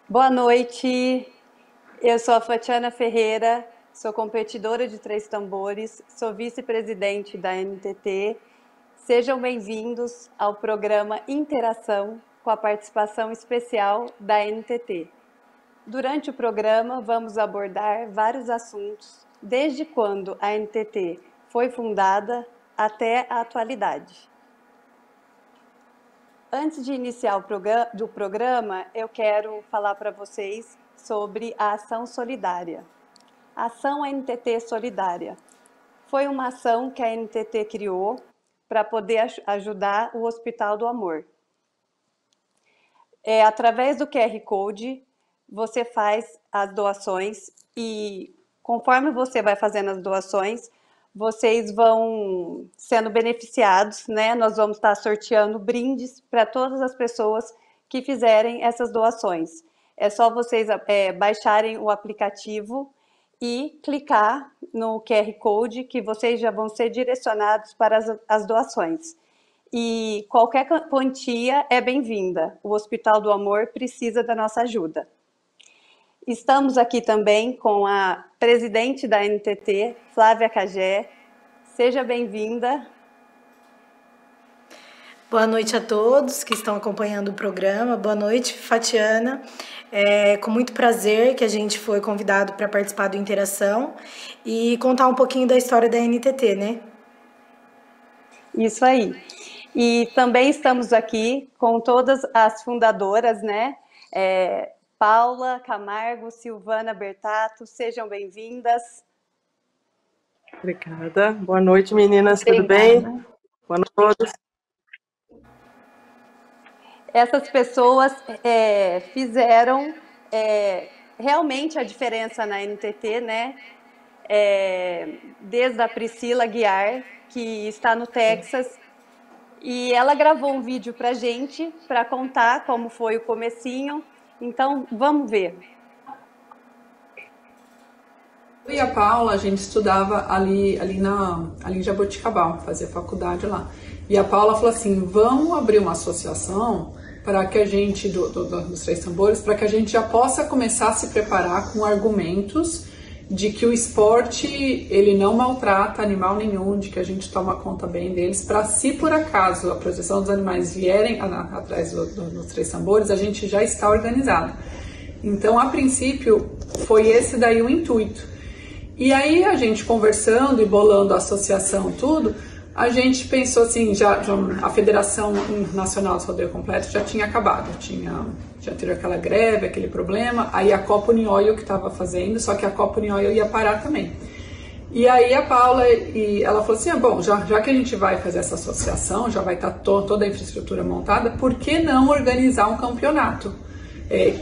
Boa noite, eu sou a Fatiana Ferreira, sou competidora de três tambores, sou vice-presidente da NTT. Sejam bem-vindos ao programa Interação com a participação especial da NTT. Durante o programa vamos abordar vários assuntos, desde quando a NTT foi fundada até a atualidade. Antes de iniciar o programa, eu quero falar para vocês sobre a Ação Solidária. A Ação NTT Solidária foi uma ação que a NTT criou para poder ajudar o Hospital do Amor. Através do QR Code, você faz as doações e, conforme você vai fazendo as doações, vocês vão sendo beneficiados, né? Nós vamos estar sorteando brindes para todas as pessoas que fizerem essas doações. É só vocês baixarem o aplicativo e clicar no QR Code que vocês já vão ser direcionados para as doações. E qualquer quantia é bem-vinda. O Hospital do Amor precisa da nossa ajuda. Estamos aqui também com a presidente da NTT, Flávia Cagé. Seja bem-vinda. Boa noite a todos que estão acompanhando o programa. Boa noite, Fatiana. É com muito prazer que a gente foi convidado para participar do Interação e contar um pouquinho da história da NTT, né? Isso aí. E também estamos aqui com todas as fundadoras, né? Paula Camargo, Silvana Bertato, sejam bem-vindas. Obrigada. Boa noite, meninas, tudo bem? Boa noite a todos. Essas pessoas fizeram realmente a diferença na NTT, né? Desde a Priscila Guiar, que está no Texas, e ela gravou um vídeo para a gente, para contar como foi o comecinho. Então, vamos ver. Eu e a Paula, a gente estudava ali em Jaboticabal, fazia faculdade lá. E a Paula falou assim, vamos abrir uma associação para que a gente, dos Três Tambores, para que a gente já possa começar a se preparar com argumentos de que o esporte, ele não maltrata animal nenhum, de que a gente toma conta bem deles, para se por acaso a proteção dos animais vierem atrás dos Três Tambores, a gente já está organizado. Então, a princípio, foi esse daí o intuito. E aí, a gente conversando e bolando a associação, tudo, a gente pensou assim, a Federação Nacional de Rodeio Completo já tinha acabado, já teve aquela greve, aquele problema, aí a Copa Unioil que estava fazendo, só que a Copa Unioil ia parar também. E aí a Paula, ela falou assim, bom, já que a gente vai fazer essa associação, já vai estar toda a infraestrutura montada, por que não organizar um campeonato?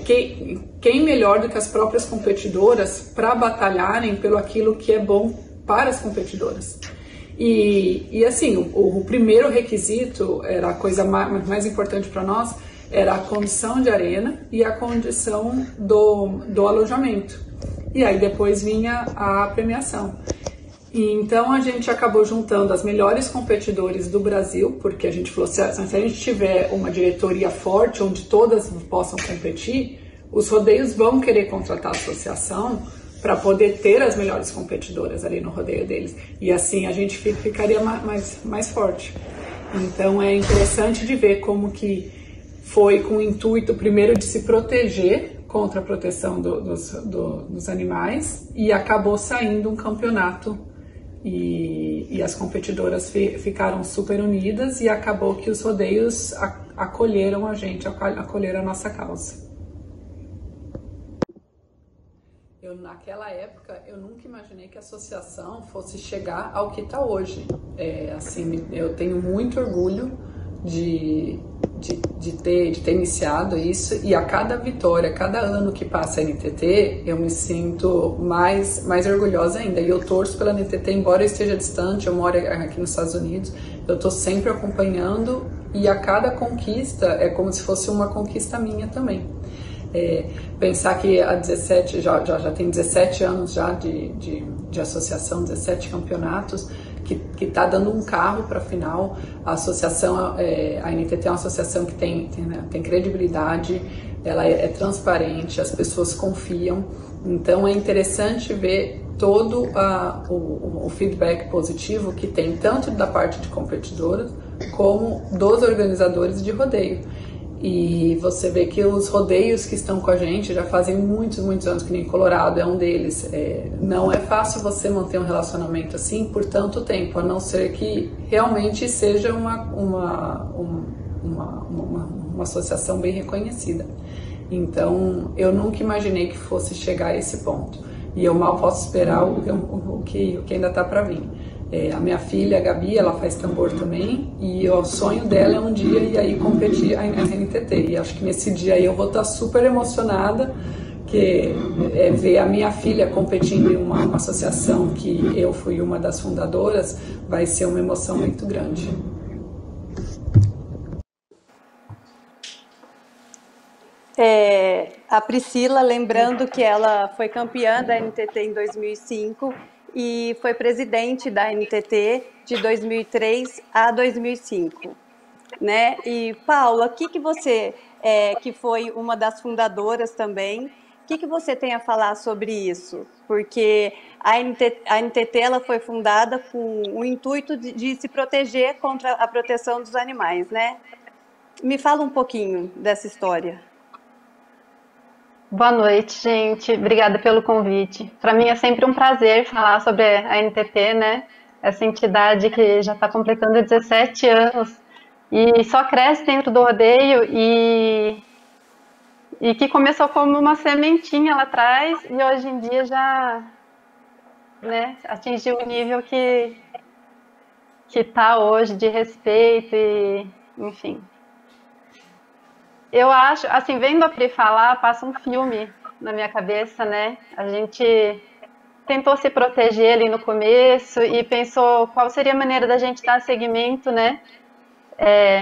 Quem melhor do que as próprias competidoras para batalharem pelo aquilo que é bom para as competidoras? E assim, o primeiro requisito, era a coisa mais importante para nós, era a condição de arena e a condição do alojamento. E aí depois vinha a premiação. E então a gente acabou juntando as melhores competidores do Brasil, porque a gente falou, se a gente tiver uma diretoria forte, onde todas possam competir, os rodeios vão querer contratar a associação para poder ter as melhores competidoras ali no rodeio deles. E assim a gente ficaria mais forte. Então é interessante de ver como que foi com o intuito primeiro de se proteger contra a proteção dos animais e acabou saindo um campeonato e as competidoras ficaram super unidas e acabou que os rodeios acolheram a gente, acolheram a nossa causa. Naquela época, eu nunca imaginei que a associação fosse chegar ao que está hoje. Assim, eu tenho muito orgulho de ter iniciado isso, e a cada vitória, cada ano que passa a NTT, eu me sinto mais orgulhosa ainda. E eu torço pela NTT, embora eu esteja distante, eu moro aqui nos Estados Unidos, eu estou sempre acompanhando, e a cada conquista é como se fosse uma conquista minha também. Pensar que há 17, já tem 17 anos já de associação, 17 campeonatos, que está dando um carro para a final. A associação, a NTT é uma associação que tem credibilidade, ela é transparente, as pessoas confiam. Então é interessante ver todo o feedback positivo que tem tanto da parte de competidoras como dos organizadores de rodeio. E você vê que os rodeios que estão com a gente já fazem muitos, muitos anos, que nem Colorado é um deles. Não é fácil você manter um relacionamento assim por tanto tempo, a não ser que realmente seja uma associação bem reconhecida. Então, eu nunca imaginei que fosse chegar a esse ponto. E eu mal posso esperar o que ainda está para vir. A minha filha, a Gabi, ela faz tambor também, e o sonho dela é um dia ir aí competir a NTT. E acho que nesse dia aí eu vou estar super emocionada, que ver a minha filha competindo em uma associação que eu fui uma das fundadoras, vai ser uma emoção muito grande. A Priscila, lembrando que ela foi campeã da NTT em 2005 e foi presidente da NTT de 2003 a 2005, né? E Paula, o que você, que foi uma das fundadoras também, o que você tem a falar sobre isso? Porque a NTT ela foi fundada com o intuito de se proteger contra a proteção dos animais, né? Me fala um pouquinho dessa história. Boa noite, gente. Obrigada pelo convite. Para mim é sempre um prazer falar sobre a NTT, né? Essa entidade que já está completando 17 anos e só cresce dentro do rodeio e que começou como uma sementinha lá atrás e hoje em dia já, né, atingiu o nível que está hoje de respeito e, enfim. Eu acho, assim, vendo a Pri falar, passa um filme na minha cabeça, né? A gente tentou se proteger ali no começo e pensou qual seria a maneira da gente dar seguimento, né?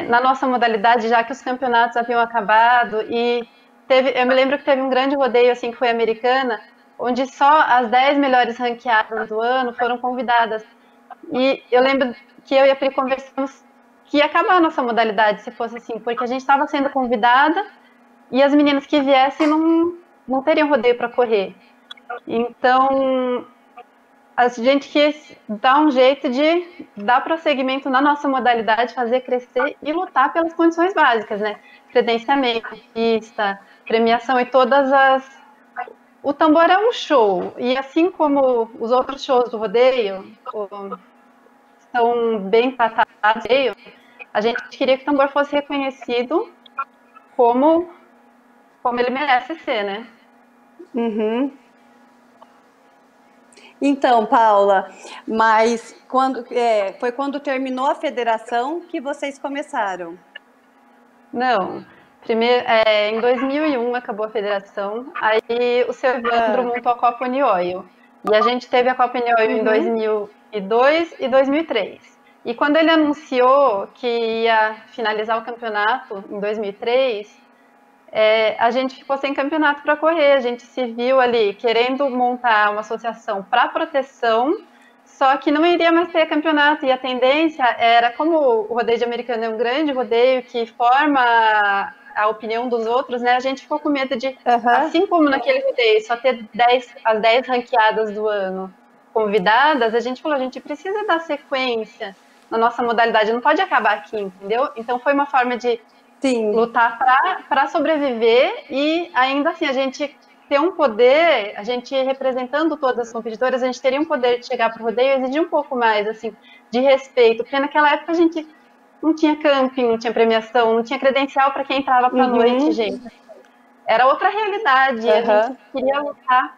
Na nossa modalidade, já que os campeonatos haviam acabado e eu me lembro que teve um grande rodeio, assim, que foi Americana, onde só as 10 melhores ranqueadas do ano foram convidadas. E eu lembro que eu e a Pri conversamos que ia acabar a nossa modalidade se fosse assim, porque a gente estava sendo convidada e as meninas que viessem não teriam rodeio para correr. Então, a gente quis dar um jeito de dar prosseguimento na nossa modalidade, fazer crescer e lutar pelas condições básicas, né? Credenciamento, pista, premiação e todas as... O tambor é um show, e assim como os outros shows do rodeio são bem tratados, a gente queria que o tambor fosse reconhecido como ele merece ser, né? Uhum. Então, Paula, mas foi quando terminou a federação que vocês começaram? Não. Primeiro, em 2001 acabou a federação, aí o seu Evandro montou a Copa Unioil. E a gente teve a Copa Unioil em 2002 e 2003. E quando ele anunciou que ia finalizar o campeonato em 2003, a gente ficou sem campeonato para correr. A gente se viu ali querendo montar uma associação para proteção, só que não iria mais ter campeonato. E a tendência era, como o rodeio de Americana é um grande rodeio que forma a opinião dos outros, né? A gente ficou com medo de, assim como naquele rodeio, só ter as 10 ranqueadas do ano convidadas, a gente falou, a gente precisa dar sequência na nossa modalidade, não pode acabar aqui, entendeu? Então foi uma forma de lutar para sobreviver e ainda assim a gente ter um poder, a gente representando todas as competidoras, a gente teria um poder de chegar para o rodeio e exigir um pouco mais assim, de respeito, porque naquela época a gente não tinha camping, não tinha premiação, não tinha credencial para quem entrava para a noite, gente. Era outra realidade, a gente queria lutar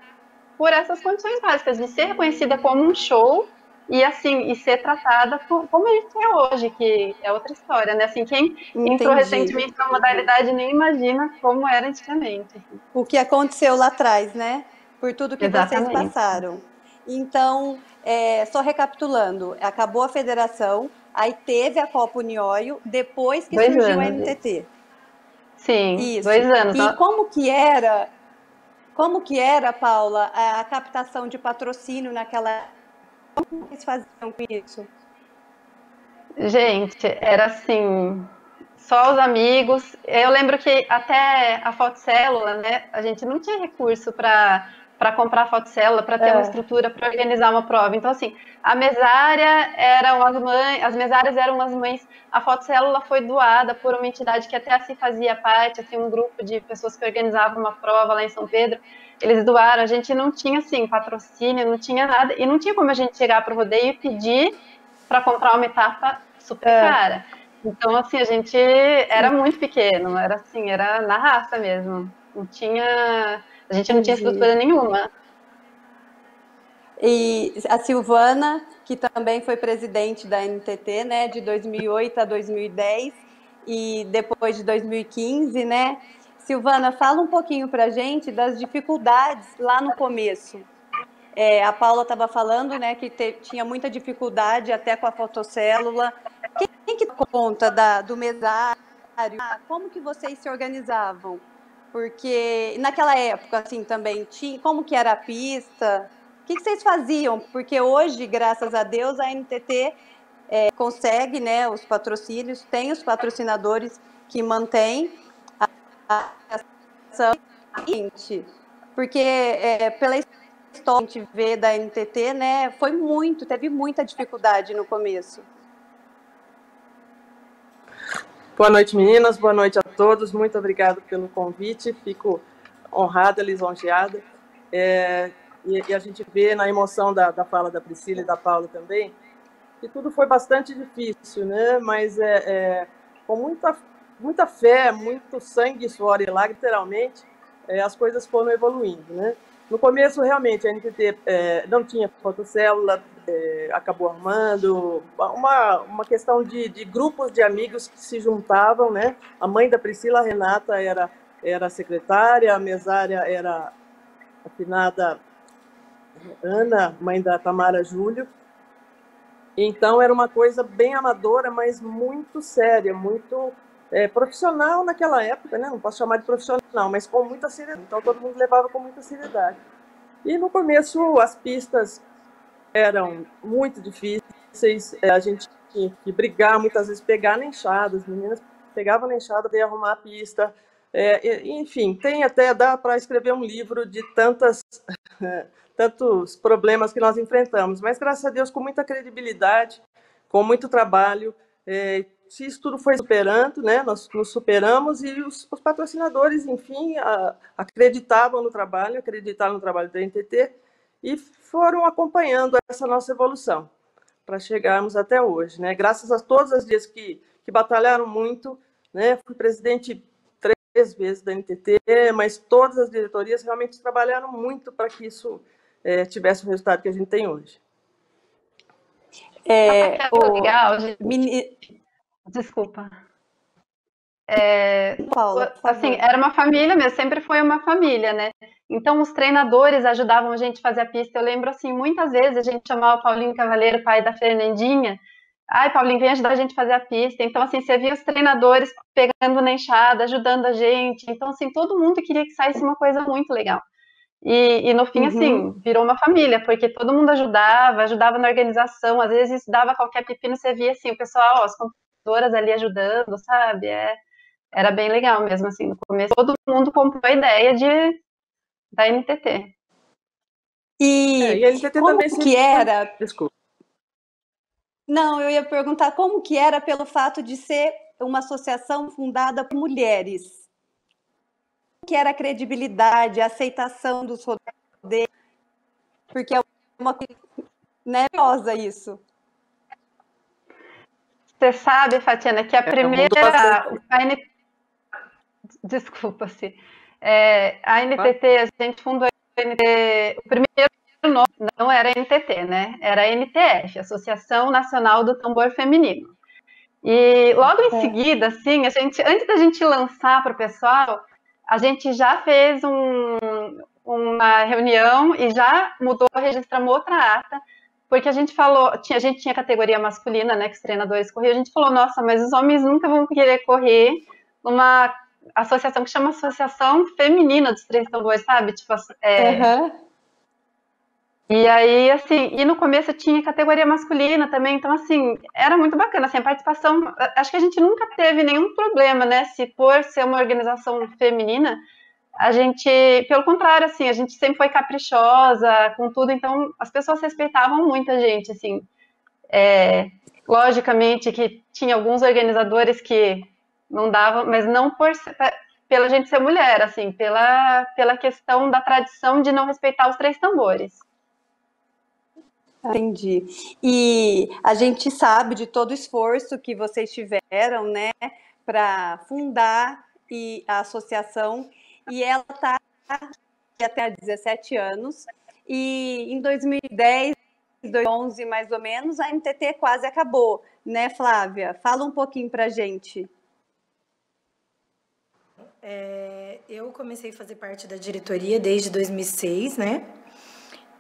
por essas condições básicas, de ser reconhecida como um show e assim, e ser tratada como a gente é hoje, que é outra história, né? Assim, quem entrou recentemente na modalidade nem imagina como era antigamente. O que aconteceu lá atrás, né? Por tudo que vocês passaram. Então, só recapitulando, acabou a federação, aí teve a Copa Unioil, depois que surgiu a NTT. Sim, isso. 2 anos. E como que era, Paula, a captação de patrocínio naquela época? Como vocês faziam com isso? Gente, era assim, só os amigos. Eu lembro que até a fotocélula, né, a gente não tinha recurso para comprar fotocélula, para ter uma estrutura para organizar uma prova. Então, assim, a mesária eram as mães, as mesárias eram as mães, a fotocélula foi doada por uma entidade que até assim fazia parte, assim, um grupo de pessoas que organizavam uma prova lá em São Pedro. Eles doaram, a gente não tinha, assim, patrocínio, não tinha nada, e não tinha como a gente chegar para o rodeio e pedir para comprar uma etapa super cara. Então, assim, a gente era muito pequeno, era assim, era na raça mesmo. Não tinha... A gente não tinha estrutura nenhuma. E a Silvana, que também foi presidente da NTT, né, de 2008 a 2010 e depois de 2015, né? Silvana, fala um pouquinho para a gente das dificuldades lá no começo. A Paula estava falando, né, que tinha muita dificuldade até com a fotocélula. Quem que dá conta do mesário? Como que vocês se organizavam? Porque naquela época, assim, também tinha, como que era a pista? O que vocês faziam? Porque hoje, graças a Deus, a NTT consegue, né, os patrocínios, tem os patrocinadores que mantêm a ação. Porque pela história que a gente vê da NTT, né, teve muita dificuldade no começo. Boa noite, meninas. Boa noite a todos. Muito obrigada pelo convite. Fico honrada, lisonjeada. E a gente vê na emoção da fala da Priscila e da Paula também que tudo foi bastante difícil, né? Mas com muita fé, muito sangue, suor e lá, literalmente, as coisas foram evoluindo, né? No começo, realmente, a NTT não tinha fotocélula, acabou armando uma questão de grupos de amigos que se juntavam, né? A mãe da Priscila, a Renata, era secretária, a mesária era a finada Ana, mãe da Tamara Júlio. Então, era uma coisa bem amadora, mas muito séria, muito profissional naquela época, né? Não posso chamar de profissional, mas com muita seriedade. Então, todo mundo levava com muita seriedade. E no começo, as pistas eram muito difíceis, a gente tinha que brigar, muitas vezes pegar na enxada, as meninas pegavam na enxada, veio arrumar a pista. Enfim, dá para escrever um livro de tantos problemas que nós enfrentamos, mas graças a Deus com muita credibilidade, com muito trabalho, isso tudo foi superando, né? Nós nos superamos e os patrocinadores, enfim, acreditaram no trabalho da NTT e foram acompanhando essa nossa evolução para chegarmos até hoje, né? Graças a todas as dias que batalharam muito, né? Fui presidente 3 vezes da NTT, mas todas as diretorias realmente trabalharam muito para que isso tivesse o resultado que a gente tem hoje. Legal, gente. Desculpa. Paula, assim, era uma família mesmo, sempre foi uma família, né? Então, os treinadores ajudavam a gente a fazer a pista. Eu lembro, assim, muitas vezes a gente chamava o Paulinho Cavaleiro, pai da Fernandinha. Ai, Paulinho, vem ajudar a gente a fazer a pista. Então, assim, você via os treinadores pegando na enxada, ajudando a gente. Então, assim, todo mundo queria que saísse uma coisa muito legal. E no fim, assim, virou uma família, porque todo mundo ajudava na organização. Às vezes, dava qualquer pepino, você via, assim, o pessoal, as computadoras ali ajudando, sabe? Era bem legal mesmo, assim, no começo. Todo mundo comprou a ideia da NTT. E a NTT como também que era? Desculpa. Não, eu ia perguntar como que era pelo fato de ser uma associação fundada por mulheres. Como que era a credibilidade, a aceitação dos rodeios? Porque é uma coisa nervosa isso. Você sabe, Fatiana, que a primeira... Desculpa-se. A NTT, a gente fundou a NTT, o primeiro nome não era NTT, né? Era a NTF, Associação Nacional do Tambor Feminino. E logo em seguida, assim, antes da gente lançar para o pessoal, a gente já fez uma reunião e já mudou, registramos outra ata, porque a gente falou, a gente tinha categoria masculina, né, que os treinadores corriam, a gente falou, nossa, mas os homens nunca vão querer correr numa associação que chama Associação Feminina dos Três Tambores, sabe? Tipo, E aí, assim, e no começo tinha categoria masculina também, então, assim, era muito bacana, assim, a participação, acho que a gente nunca teve nenhum problema, né, se por ser uma organização feminina, a gente, pelo contrário, assim, a gente sempre foi caprichosa com tudo, então as pessoas respeitavam muito a gente, assim, logicamente que tinha alguns organizadores que não davam, mas não pela gente ser mulher, assim, pela questão da tradição de não respeitar os três tambores. Entendi. E a gente sabe de todo o esforço que vocês tiveram, né, para fundar a associação, e ela está até há 17 anos, e em 2010, 2011 mais ou menos, a NTT quase acabou, né, Flávia? Fala um pouquinho para a gente. Eu comecei a fazer parte da diretoria desde 2006, né?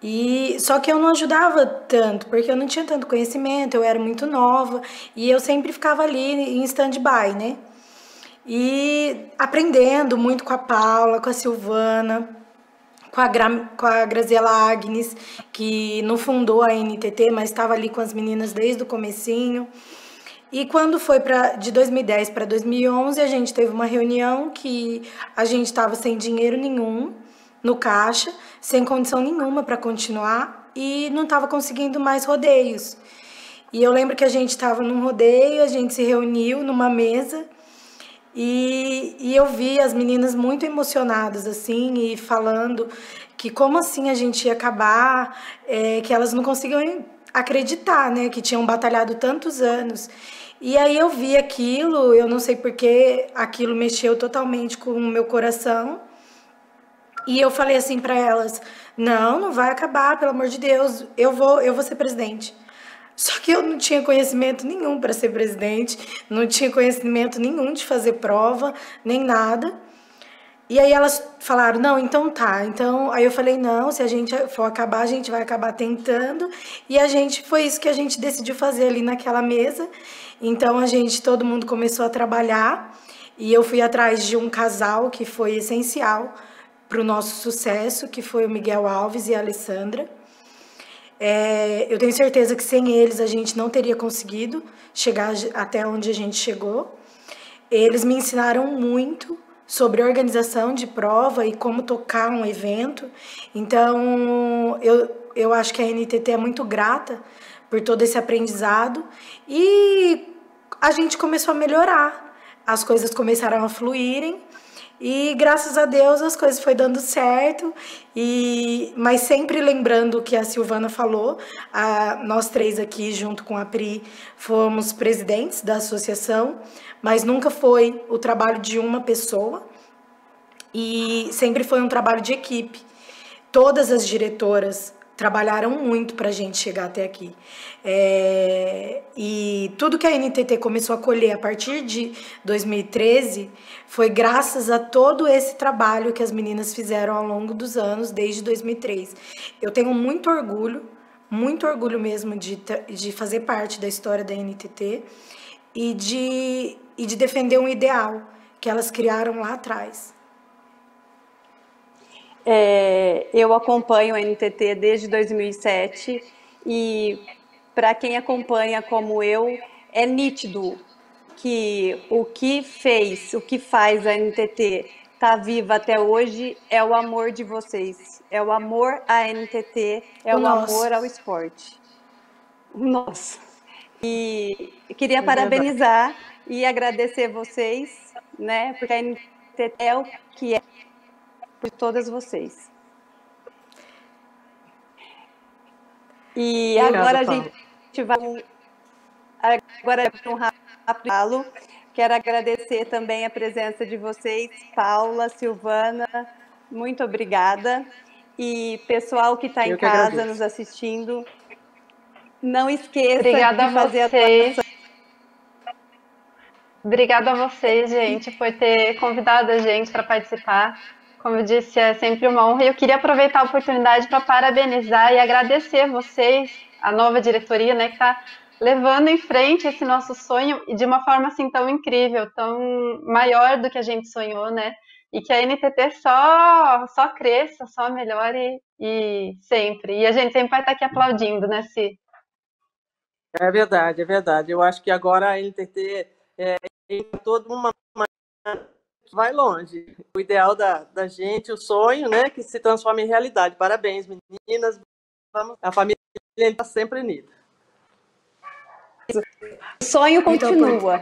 E só que eu não ajudava tanto, porque eu não tinha tanto conhecimento, eu era muito nova e eu sempre ficava ali em stand-by, né? E aprendendo muito com a Paula, com a Silvana, com a Graziela Agnes, que não fundou a NTT, mas estava ali com as meninas desde o comecinho. E quando foi de 2010 para 2011, a gente teve uma reunião que a gente estava sem dinheiro nenhum no caixa, sem condição nenhuma para continuar e não estava conseguindo mais rodeios. E eu lembro que a gente estava num rodeio, a gente se reuniu numa mesa e eu vi as meninas muito emocionadas assim e falando que como assim a gente ia acabar, que elas não conseguiam acreditar, né, que tinham batalhado tantos anos. E aí eu vi aquilo, eu não sei porque aquilo mexeu totalmente com o meu coração. E eu falei assim para elas: "Não, não vai acabar, pelo amor de Deus. Eu vou ser presidente". Só que eu não tinha conhecimento nenhum para ser presidente, não tinha conhecimento nenhum de fazer prova, nem nada. E aí elas falaram: "Não, então tá". Então, aí eu falei: "Não, se a gente for acabar, a gente vai acabar tentando". E foi isso que a gente decidiu fazer ali naquela mesa. Então todo mundo começou a trabalhar e eu fui atrás de um casal que foi essencial para o nosso sucesso, que foi o Miguel Alves e a Alessandra. Eu tenho certeza que sem eles a gente não teria conseguido chegar até onde a gente chegou. Eles me ensinaram muito sobre organização de prova e como tocar um evento. Então, eu acho que a NTT é muito grata por todo esse aprendizado e a gente começou a melhorar. As coisas começaram a fluírem e, graças a Deus, as coisas foi dando certo. Mas sempre lembrando o que a Silvana falou, nós três aqui, junto com a Pri, fomos presidentes da associação, mas nunca foi o trabalho de uma pessoa e sempre foi um trabalho de equipe. Todas as diretoras trabalharam muito para a gente chegar até aqui. E tudo que a NTT começou a colher a partir de 2013 foi graças a todo esse trabalho que as meninas fizeram ao longo dos anos, desde 2003. Eu tenho muito orgulho mesmo de fazer parte da história da NTT e de defender um ideal que elas criaram lá atrás. Eu acompanho a NTT desde 2007 e, para quem acompanha como eu, é nítido que o que faz a NTT estar viva até hoje é o amor de vocês, é o amor à NTT, é o amor ao esporte. Nossa! E queria parabenizar e agradecer vocês, né, porque a NTT é o que é por todas vocês. E agora a gente vai para um rápido. Quero agradecer também a presença de vocês, Paula, Silvana, muito obrigada. E pessoal que está em casa nos assistindo, não esqueça de fazer a doação. Obrigada a vocês, gente, por ter convidado a gente para participar. Como eu disse, é sempre uma honra. E eu queria aproveitar a oportunidade para parabenizar e agradecer a vocês, a nova diretoria, né, que está levando em frente esse nosso sonho e de uma forma assim tão incrível, tão maior do que a gente sonhou, né? e que a NTT só cresça, só melhore e sempre. E a gente sempre vai estar aqui aplaudindo, né, Si? É verdade, é verdade. Eu acho que agora a NTT tem toda uma vai longe. O ideal da gente, o sonho, né, que se transforma em realidade. Parabéns, meninas. Vamos, a família está sempre unida. O sonho continua.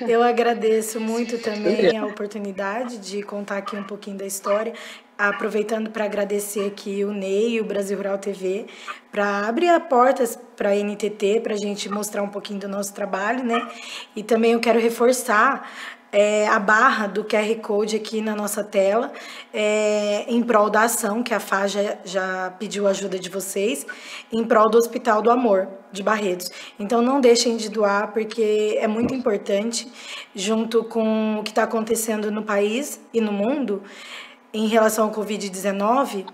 Eu agradeço muito também a oportunidade de contar aqui um pouquinho da história, aproveitando para agradecer aqui o Ney e o Brasil Rural TV, para abrir as portas para a NTT, para a gente mostrar um pouquinho do nosso trabalho, né? E também eu quero reforçar a barra do QR Code aqui na nossa tela, em prol da ação, que a FA já pediu ajuda de vocês, em prol do Hospital do Amor, de Barretos. Então, não deixem de doar, porque é muito importante, junto com o que está acontecendo no país e no mundo, em relação ao Covid-19,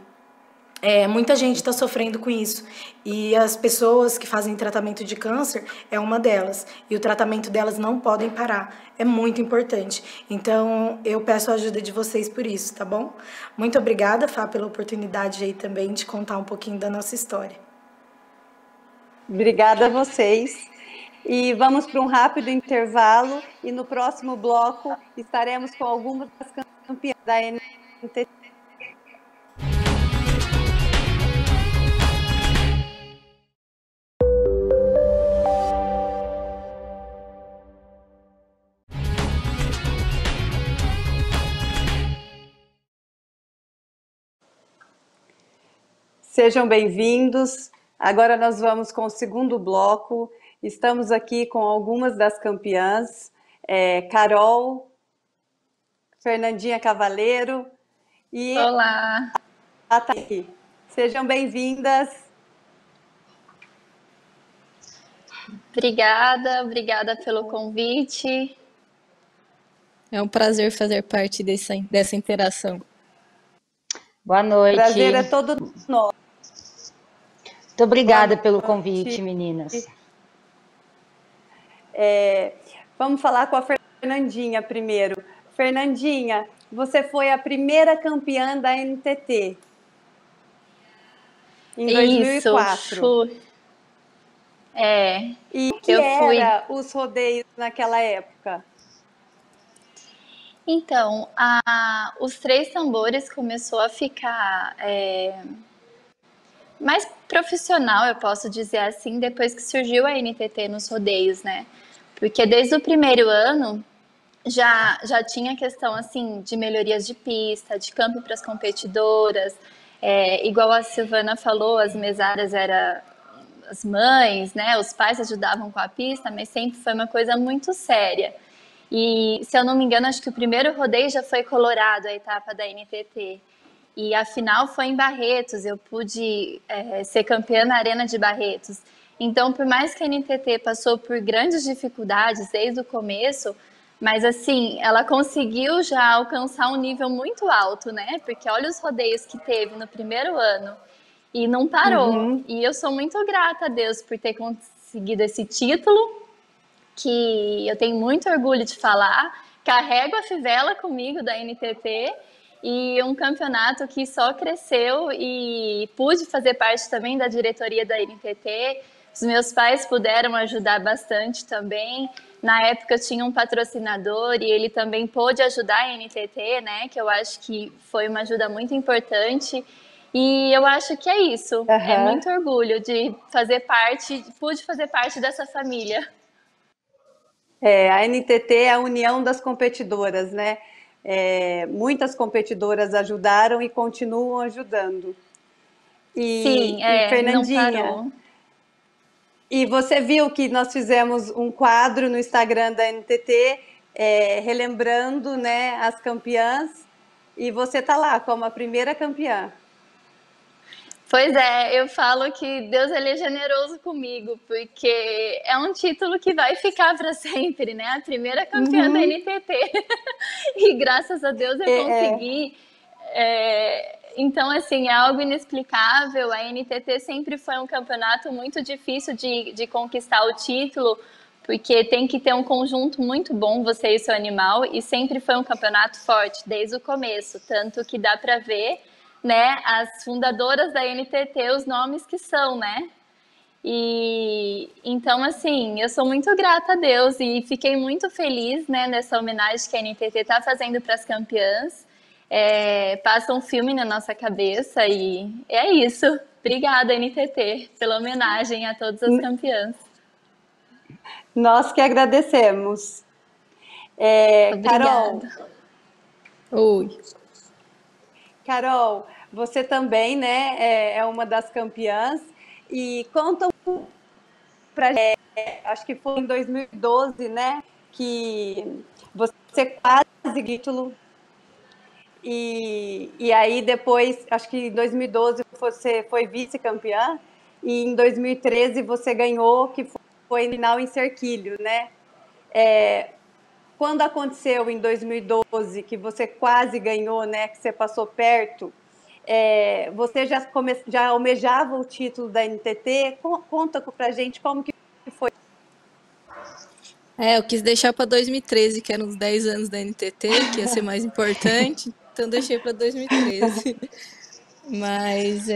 muita gente está sofrendo com isso. E as pessoas que fazem tratamento de câncer é uma delas. E o tratamento delas não podem parar. É muito importante. Então, eu peço a ajuda de vocês por isso, tá bom? Muito obrigada, Fá, pela oportunidade aí também de contar um pouquinho da nossa história. Obrigada a vocês. E vamos para um rápido intervalo. E no próximo bloco estaremos com algumas das campeãs da NTT. Sejam bem-vindos. Agora nós vamos com o segundo bloco. Estamos aqui com algumas das campeãs, Carol, Fernandinha Cavaleiro e Olá. a Thaí. Sejam bem-vindas. Obrigada pelo convite. É um prazer fazer parte dessa interação. Boa noite. O prazer é todo nosso. Muito obrigada pelo convite, meninas. Vamos falar com a Fernandinha primeiro. Fernandinha, você foi a primeira campeã da NTT em 2004. Isso. E o que era os rodeios naquela época? Então, os Três Tambores começou a ficar mais profissional, eu posso dizer assim, depois que surgiu a NTT nos rodeios, né? Porque desde o primeiro ano já tinha questão assim de melhorias de pista, de campo para as competidoras, igual a Silvana falou, as mesárias eram as mães, né? Os pais ajudavam com a pista, mas sempre foi uma coisa muito séria. E se eu não me engano, acho que o primeiro rodeio já foi Colorado, a etapa da NTT. E a final foi em Barretos, eu pude ser campeã na Arena de Barretos. Então, por mais que a NTT passou por grandes dificuldades desde o começo, mas assim, ela conseguiu já alcançar um nível muito alto, né? Porque olha os rodeios que teve no primeiro ano e não parou. Uhum. E eu sou muito grata a Deus por ter conseguido esse título, que eu tenho muito orgulho de falar. Carrego a fivela comigo da NTT. E um campeonato que só cresceu e pude fazer parte também da diretoria da NTT. Os meus pais puderam ajudar bastante também. Na época tinha um patrocinador e ele também pôde ajudar a NTT, né? Que eu acho que foi uma ajuda muito importante. E eu acho que é isso. Uhum. É muito orgulho de fazer parte, pude fazer parte dessa família. A NTT é a união das competidoras, né? Muitas competidoras ajudaram e continuam ajudando. Sim, Fernandinha, não parou. E você viu que nós fizemos um quadro no Instagram da NTT, relembrando, né, as campeãs, e você está lá como a primeira campeã. Pois é, eu falo que Deus ele é generoso comigo, porque é um título que vai ficar para sempre, né? A primeira campeã da NTT. E graças a Deus eu consegui. Então, assim, é algo inexplicável. A NTT sempre foi um campeonato muito difícil de conquistar o título, porque tem que ter um conjunto muito bom, você e seu animal, e sempre foi um campeonato forte, desde o começo, tanto que dá para ver, né, as fundadoras da NTT, os nomes que são, né? E então, assim, eu sou muito grata a Deus e fiquei muito feliz, né, nessa homenagem que a NTT está fazendo para as campeãs. Passa um filme na nossa cabeça e é isso. Obrigada, NTT, pela homenagem a todas as campeãs. Nós que agradecemos. Carol. Oi. Carol, você também, né, é uma das campeãs. E conta pra gente, acho que foi em 2012, né, que você quase ganhou título. E aí depois, acho que em 2012 você foi vice-campeã e em 2013 você ganhou, que foi final em Cerquilho, né? Quando aconteceu em 2012 que você quase ganhou, né, que você passou perto, você já almejava o título da NTT? Conta pra gente como que foi. Eu quis deixar para 2013, que eram os 10 anos da NTT, que ia ser mais importante, então deixei para 2013. Mas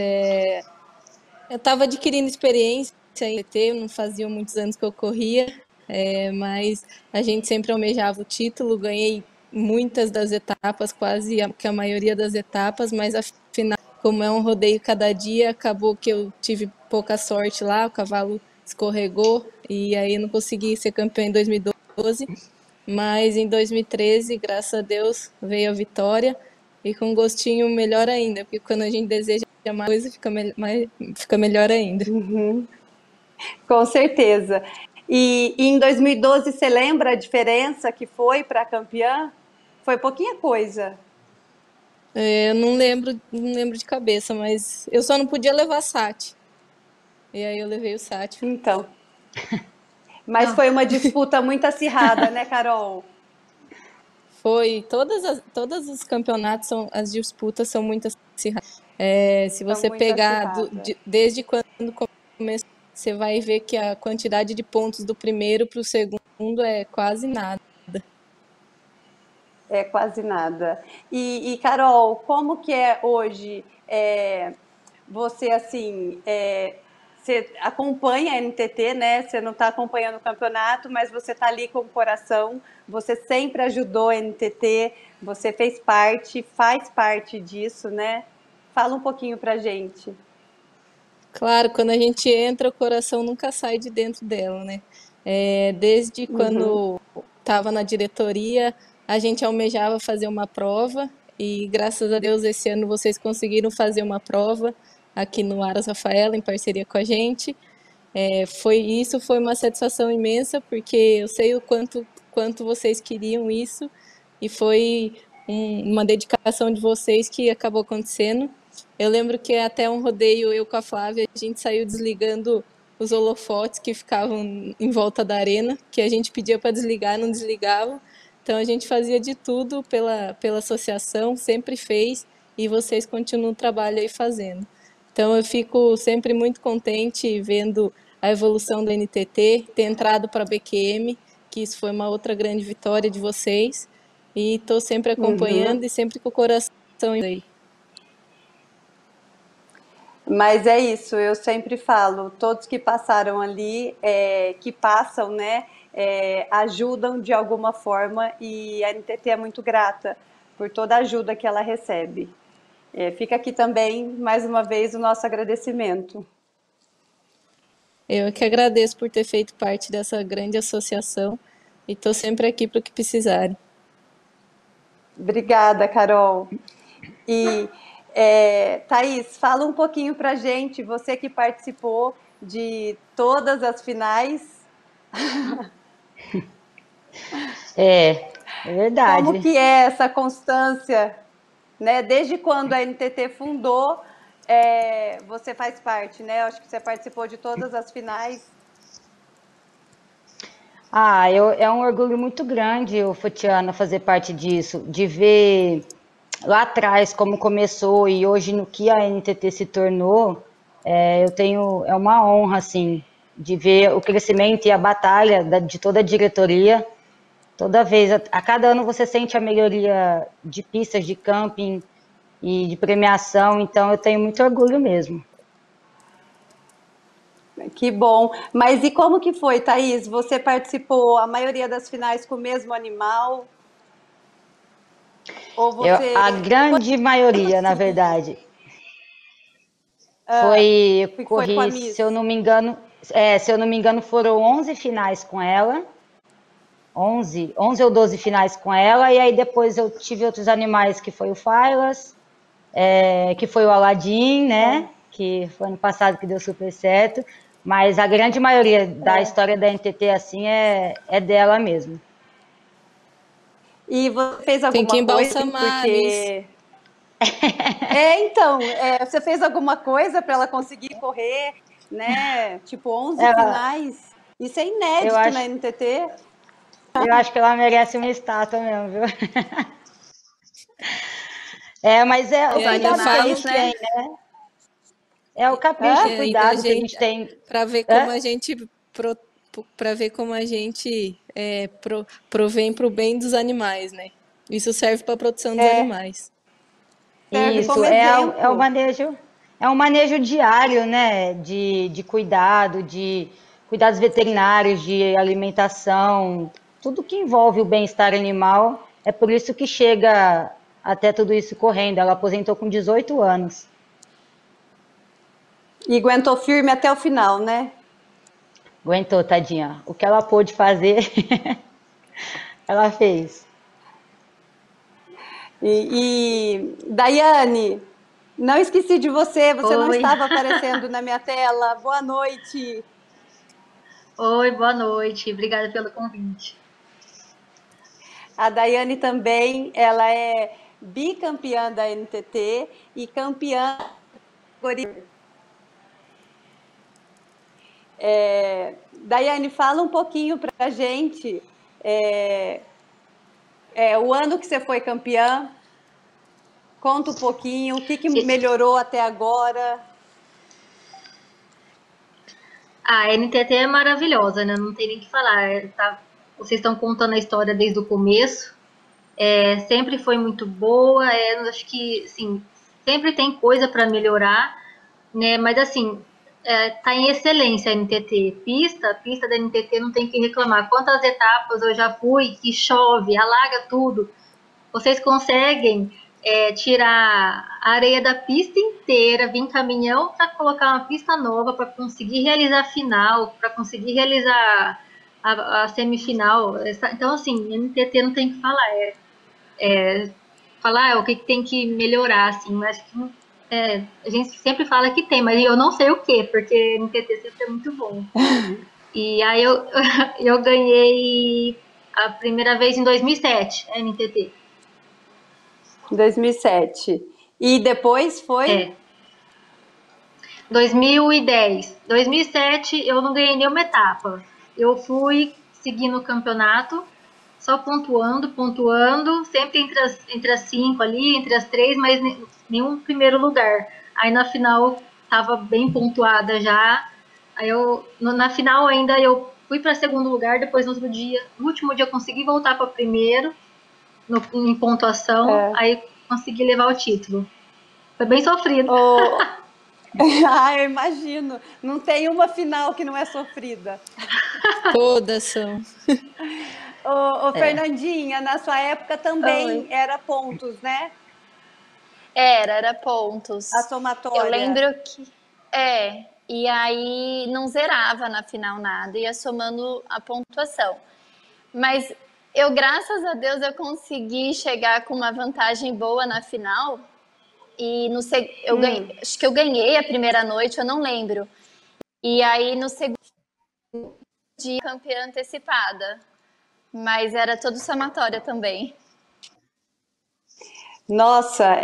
eu estava adquirindo experiência em NTT, não fazia muitos anos que eu corria, mas a gente sempre almejava o título, ganhei muitas das etapas, quase que a maioria das etapas, mas afinal, como é um rodeio cada dia, acabou que eu tive pouca sorte lá, o cavalo escorregou e aí eu não consegui ser campeã em 2012, mas em 2013, graças a Deus, veio a vitória e com um gostinho melhor ainda, porque quando a gente deseja mais coisa, fica melhor ainda. Uhum. Com certeza. E em 2012, você lembra a diferença que foi para a campeã? Foi pouquinha coisa. Eu não lembro de cabeça, mas eu só não podia levar SAT. E aí eu levei o SAT. Então. Mas foi uma disputa muito acirrada, né, Carol? Foi. Todos os campeonatos, as disputas são muito acirradas. Se você pegar desde quando começou, você vai ver que a quantidade de pontos do primeiro para o segundo é quase nada. É quase nada. E Carol, como que é hoje? Você, assim, você acompanha a NTT, né? Você não está acompanhando o campeonato, mas você está ali com o coração. Você sempre ajudou a NTT, você faz parte disso, né? Fala um pouquinho pra gente. Claro, quando a gente entra, o coração nunca sai de dentro dela, né? Desde quando estava na diretoria, a gente almejava fazer uma prova e graças a Deus esse ano vocês conseguiram fazer uma prova aqui no Aras Rafaela, em parceria com a gente. Isso foi uma satisfação imensa, porque eu sei o quanto vocês queriam isso e foi uma dedicação de vocês que acabou acontecendo. Eu lembro que até um rodeio, eu com a Flávia, a gente saiu desligando os holofotes que ficavam em volta da arena, que a gente pedia para desligar, não desligavam. Então a gente fazia de tudo pela associação, sempre fez, e vocês continuam o trabalho aí fazendo. Então eu fico sempre muito contente vendo a evolução do NTT, ter entrado para a BQM, que isso foi uma outra grande vitória de vocês, e estou sempre acompanhando e sempre com o coração aí. Mas é isso, eu sempre falo, todos que passaram ali, que passam, né, ajudam de alguma forma e a NTT é muito grata por toda a ajuda que ela recebe. Fica aqui também, mais uma vez, o nosso agradecimento. Eu que agradeço por ter feito parte dessa grande associação e estou sempre aqui para o que precisarem. Obrigada, Carol. E, Thaís, fala um pouquinho para a gente, você que participou de todas as finais. É verdade. Como que é essa constância, né? Desde quando a NTT fundou, você faz parte, né? Eu acho que você participou de todas as finais. É um orgulho muito grande, Fatiana, fazer parte disso, de ver lá atrás como começou e hoje no que a NTT se tornou, é uma honra, assim, de ver o crescimento e a batalha de toda a diretoria. Toda vez, a cada ano você sente a melhoria de pistas de camping e de premiação, então eu tenho muito orgulho mesmo. Que bom. Mas e como que foi, Thaís? Você participou a maioria das finais com o mesmo animal? Ou você... A grande maioria, na verdade. Corri, se eu não me engano, foram 11 finais com ela. 11 ou 12 finais com ela, e aí depois eu tive outros animais, que foi o Filas, que foi o Aladdin, né? Que foi ano passado que deu super certo. Mas a grande maioria da história da NTT, assim, é dela mesmo. E você fez alguma Tem que coisa? embalsamar, Porque... você fez alguma coisa para ela conseguir correr, né? Tipo, 11 finais. Isso é inédito na NTT. Eu acho que ela merece uma estátua mesmo, viu? Mas o cuidado que a gente tem, né? É o capricho, o cuidado que a gente tem. Para ver como a gente provém para o bem dos animais, né? Isso serve para a produção dos animais. Isso, é um manejo diário, né? De cuidado, de cuidados veterinários, de alimentação, tudo que envolve o bem-estar animal. É por isso que chega até tudo isso correndo. Ela aposentou com 18 anos. E aguentou firme até o final, né? Aguentou, tadinha. O que ela pôde fazer, ela fez. E Daiane, não esqueci de você. Você não estava aparecendo na minha tela. Boa noite. Oi, boa noite. Obrigada pelo convite. A Daiane também, ela é bicampeã da NTT e campeã Daiane, fala um pouquinho para a gente o ano que você foi campeã. Conta um pouquinho, o que melhorou até agora. A NTT é maravilhosa, né? Não tem nem o que falar. Vocês estão contando a história desde o começo. Sempre foi muito boa. Acho que, assim, sempre tem coisa para melhorar, né? Mas, assim, tá em excelência a NTT. Pista da NTT não tem que reclamar. Quantas etapas eu já fui que chove, alaga tudo. Vocês conseguem tirar a areia da pista inteira, vir caminhão para colocar uma pista nova, para conseguir realizar a final, para conseguir realizar a semifinal. Então, assim, a NTT não tem que falar. Falar o que tem que melhorar, assim, mas a gente sempre fala que tem, mas eu não sei o que, porque a NTT sempre é muito bom. E aí eu ganhei a primeira vez em 2007, a NTT. 2007. E depois foi? 2010. 2007 eu não ganhei nenhuma etapa. Eu fui seguindo o campeonato, só pontuando, sempre entre as 5 ali, entre as 3, mas nenhum primeiro lugar. Aí na final tava bem pontuada já. Aí na final ainda eu fui para segundo lugar, depois no último dia eu consegui voltar para primeiro em pontuação, aí consegui levar o título. Foi bem sofrido. Eu imagino. Não tem uma final que não é sofrida. Todas são. Fernandinha, na sua época também era pontos, né? Era pontos. A somatória. Eu lembro que... E aí não zerava na final nada, ia somando a pontuação. Mas graças a Deus, eu consegui chegar com uma vantagem boa na final. E acho que eu ganhei a primeira noite, eu não lembro. E aí no segundo dia, campeã antecipada. Mas era todo somatória também. Nossa,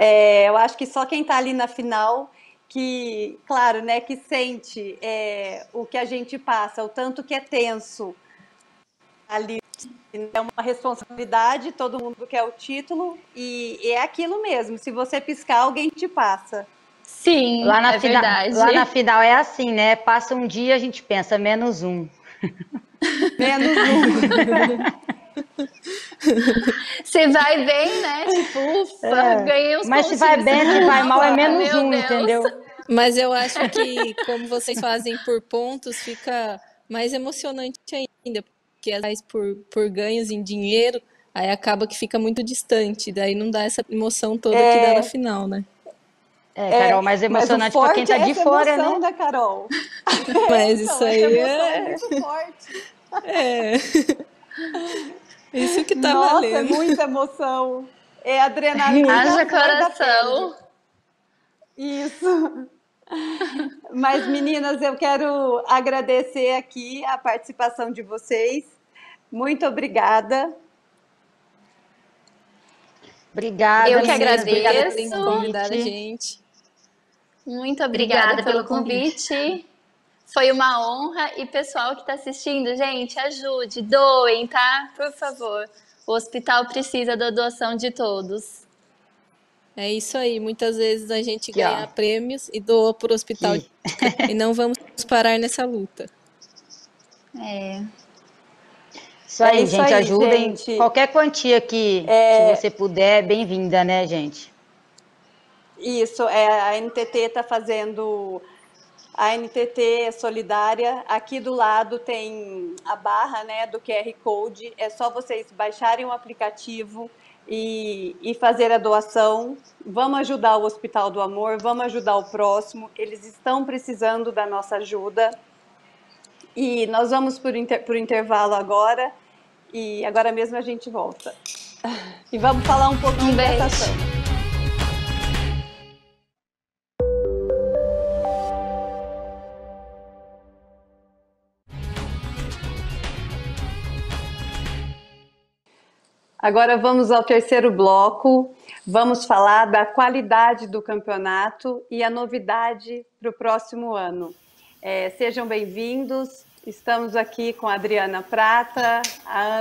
eu acho que só quem está ali na final que, claro, né, que sente o que a gente passa, o tanto que é tenso ali. É uma responsabilidade, todo mundo quer o título e é aquilo mesmo. Se você piscar, alguém te passa. Sim, Lá na é final, verdade. lá na final é assim, né? Passa um dia, a gente pensa, menos um. Menos um. Você vai bem, né? Tipo, ufa, ganhei uns Mas se pontinhos. vai bem, se vai mal, é menos Meu um, Deus. entendeu? Mas eu acho que, como vocês fazem por pontos, fica mais emocionante ainda, porque às vezes por ganhos em dinheiro, aí acaba que fica muito distante, daí não dá essa emoção toda que dá na final, né? Carol, mais Mas o emocionante pra quem forte tá é de essa fora, emoção, né? Carol? Mas Então, isso essa aí emoção é é, muito forte. é isso que tá Nossa, é valendo. muita emoção. É adrenalina Haja à flor da coração. pele. Isso. Mas, meninas, eu quero agradecer aqui a participação de vocês. Muito obrigada. Obrigada, Eu que meninas, obrigada pelo agradeço. Convidar a convite. gente. Muito obrigada Obrigada pelo pelo convite. convite. Foi uma honra. E pessoal que está assistindo, gente, ajude, doem, tá? Por favor. O hospital precisa da doação de todos. É isso aí. Muitas vezes a gente Aqui, ó. ganha prêmios e doa para o hospital Aqui. e não vamos parar nessa luta. Isso aí, isso gente, aí, ajudem. gente. Qualquer quantia que você puder, bem-vinda, né, gente? Isso, a NTT está fazendo. A NTT Solidária, aqui do lado tem a barra, né, do QR Code. É só vocês baixarem o aplicativo e fazer a doação. Vamos ajudar o Hospital do Amor, vamos ajudar o próximo. Eles estão precisando da nossa ajuda. E nós vamos por intervalo agora. E agora mesmo a gente volta. E vamos falar um pouquinho dessa ação. Agora vamos ao terceiro bloco. Vamos falar da qualidade do campeonato e a novidade para o próximo ano. Sejam bem-vindos. Estamos aqui com a Adriana Prata, a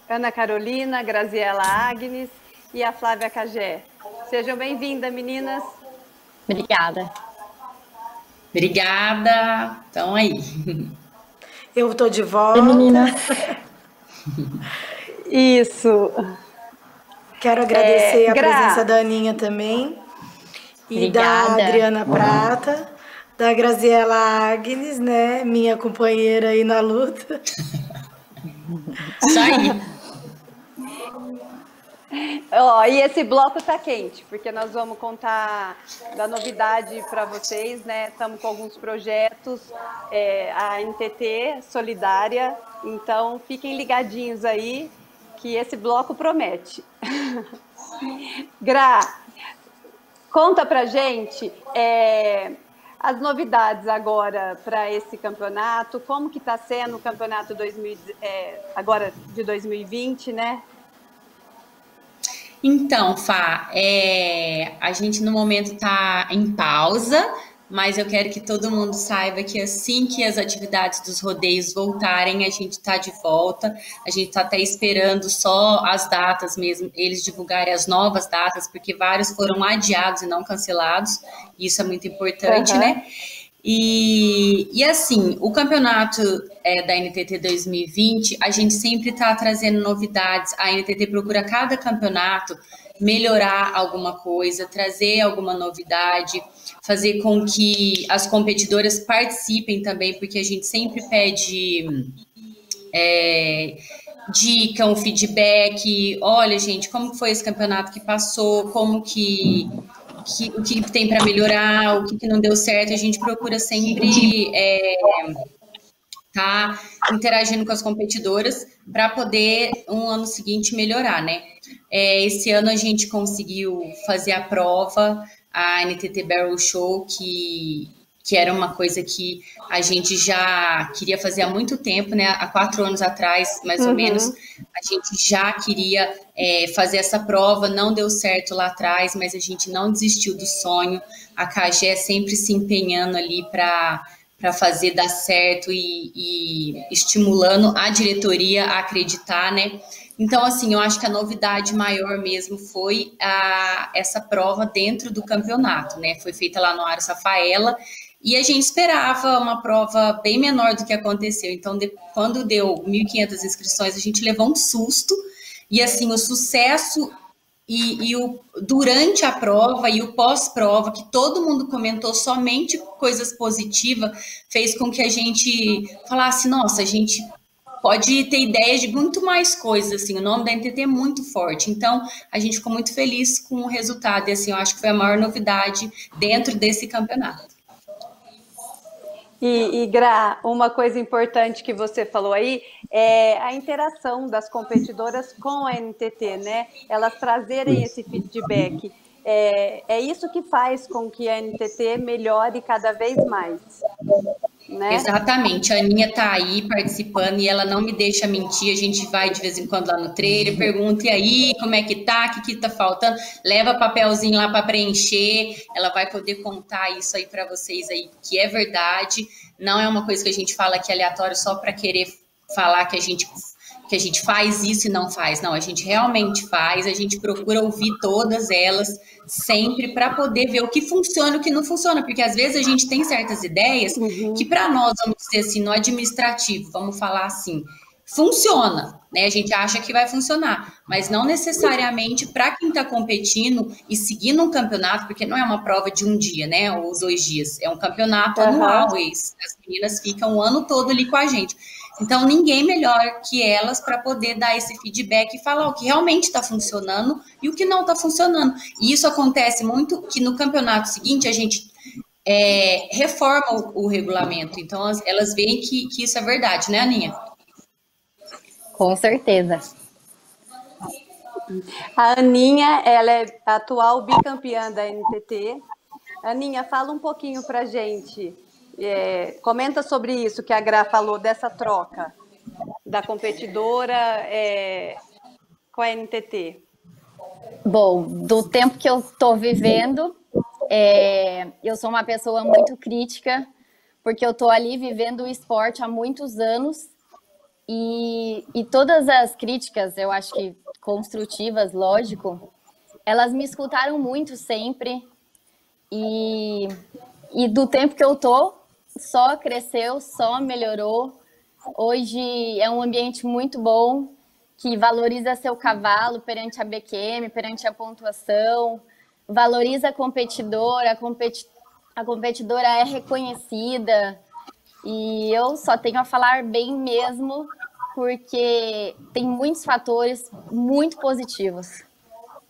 Ana Carolina, a Graziela Agnes e a Flávia Cagé. Sejam bem-vindas, meninas. Obrigada. Obrigada. Então aí. Eu tô de volta. Oi, menina. Isso. Quero agradecer a presença da Aninha também. E Obrigada. Da Adriana Prata, da Graziela Agnes, né? Minha companheira aí na luta. Isso aí. E esse bloco tá quente, porque nós vamos contar da novidade para vocês, né? Estamos com alguns projetos, a NTT Solidária, então fiquem ligadinhos aí, que esse bloco promete. Gra, conta pra gente as novidades agora para esse campeonato, como que está sendo o campeonato agora de 2020, né? Então, Fá, a gente no momento está em pausa, mas eu quero que todo mundo saiba que assim que as atividades dos rodeios voltarem, a gente está de volta. A gente está até esperando só as datas mesmo, eles divulgarem as novas datas, porque vários foram adiados e não cancelados. Isso é muito importante, né? E assim, o campeonato da NTT 2020, a gente sempre está trazendo novidades. A NTT procura cada campeonato melhorar alguma coisa, trazer alguma novidade, fazer com que as competidoras participem também, porque a gente sempre pede dica, um feedback. Olha, gente, como foi esse campeonato que passou, como que o que tem para melhorar, o que não deu certo. A gente procura sempre tá interagindo com as competidoras para poder um ano seguinte melhorar, né? Esse ano a gente conseguiu fazer a prova, a NTT Barrel Show, que era uma coisa que a gente já queria fazer há muito tempo, né? Há 4 anos atrás, mais ou menos, a gente já queria fazer essa prova. Não deu certo lá atrás, mas a gente não desistiu do sonho. A Cagé sempre se empenhando ali para fazer dar certo e estimulando a diretoria a acreditar, né? Então, assim, eu acho que a novidade maior mesmo foi essa prova dentro do campeonato, né? Foi feita lá no Aros Rafaela e a gente esperava uma prova bem menor do que aconteceu. Então, quando deu 1.500 inscrições, a gente levou um susto. E, assim, o sucesso durante a prova e o pós-prova, que todo mundo comentou somente coisas positivas, fez com que a gente falasse, nossa, a gente pode ter ideias de muito mais coisas, assim, o nome da NTT é muito forte, então a gente ficou muito feliz com o resultado, e assim, eu acho que foi a maior novidade dentro desse campeonato. E Gra, uma coisa importante que você falou aí é a interação das competidoras com a NTT, né? Elas trazerem esse feedback. É isso que faz com que a NTT melhore cada vez mais, né? Exatamente, a Aninha tá aí participando e ela não me deixa mentir, a gente vai de vez em quando lá no trailer, pergunta, e aí, como é que tá, o que tá faltando, leva papelzinho lá para preencher, ela vai poder contar isso aí para vocês aí, que é verdade, não é uma coisa que a gente fala aqui aleatório só para querer falar que a gente faz isso e não faz, não, a gente realmente faz, a gente procura ouvir todas elas sempre para poder ver o que funciona e o que não funciona, porque às vezes a gente tem certas ideias que para nós, vamos dizer assim, no administrativo, vamos falar assim, funciona, né? A gente acha que vai funcionar, mas não necessariamente para quem está competindo e seguindo um campeonato, porque não é uma prova de um dia, né? Ou 2 dias, é um campeonato anual, e as meninas ficam o ano todo ali com a gente. Então, ninguém melhor que elas para poder dar esse feedback e falar o que realmente está funcionando e o que não está funcionando. E isso acontece muito que no campeonato seguinte a gente reforma o regulamento. Então, elas veem que isso é verdade, né, Aninha? Com certeza. A Aninha, ela é a atual bicampeã da NTT. Aninha, fala um pouquinho para a gente. Comenta sobre isso que a Gra falou, dessa troca da competidora com a NTT. Bom, do tempo que eu estou vivendo, eu sou uma pessoa muito crítica, porque eu estou ali vivendo o esporte há muitos anos e todas as críticas, eu acho que construtivas, lógico, elas me escutaram muito sempre e do tempo que eu estou, só cresceu, só melhorou. Hoje é um ambiente muito bom, que valoriza seu cavalo perante a BQM, perante a pontuação, valoriza a competidora, a competidora é reconhecida, e eu só tenho a falar bem mesmo, porque tem muitos fatores muito positivos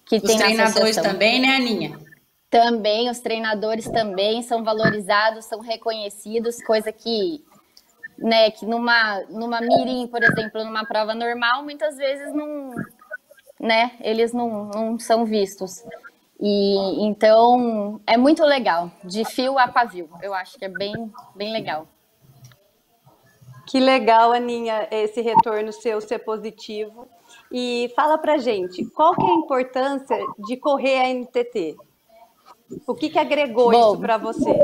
que tem na associação. Os treinadores também, né, Aninha? Também, os treinadores também são valorizados, são reconhecidos, coisa que, né, que numa mirim, por exemplo, numa prova normal, muitas vezes não, né, eles não são vistos. E então é muito legal, de fio a pavio. Eu acho que é bem, bem legal. Que legal, Aninha, esse retorno seu ser positivo. E fala pra gente, qual que é a importância de correr a NTT? O que agregou isso para você?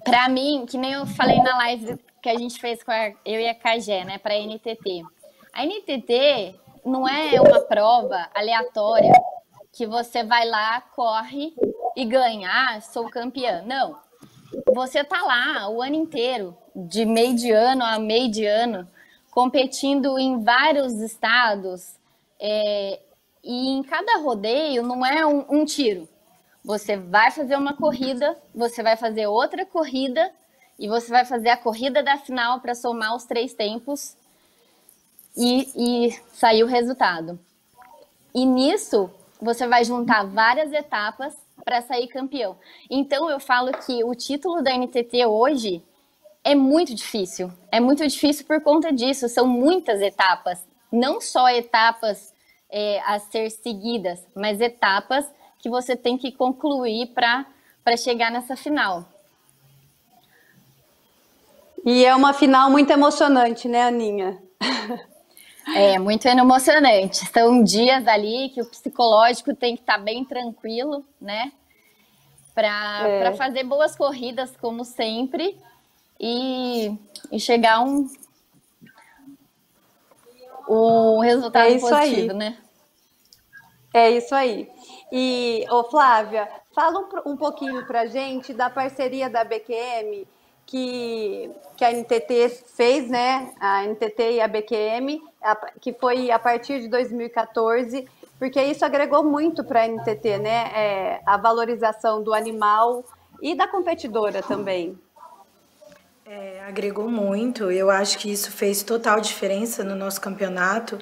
Para mim, que nem eu falei na live que a gente fez com eu e a Cagé, né, para a NTT. A NTT não é uma prova aleatória que você vai lá, corre e ganha. Ah, sou campeã. Não. Você tá lá o ano inteiro, de meio de ano a meio de ano, competindo em vários estados. E em cada rodeio não é um tiro. Você vai fazer uma corrida, você vai fazer outra corrida e você vai fazer a corrida da final para somar os 3 tempos e sair o resultado. E nisso, você vai juntar várias etapas para sair campeão. Então, eu falo que o título da NTT hoje é muito difícil. É muito difícil por conta disso. São muitas etapas. Não só etapas a ser seguidas, mas etapas que você tem que concluir para chegar nessa final. E é uma final muito emocionante, né, Aninha? É muito emocionante. São dias ali que o psicológico tem que estar bem tranquilo, né? Para fazer boas corridas, como sempre. e chegar a um resultado positivo, né? É isso aí. E, Flávia, fala um pouquinho pra gente da parceria da BQM que a NTT fez, né? A NTT e a BQM, que foi a partir de 2014, porque isso agregou muito para a NTT, né? A valorização do animal e da competidora também. Agregou muito, eu acho que isso fez total diferença no nosso campeonato,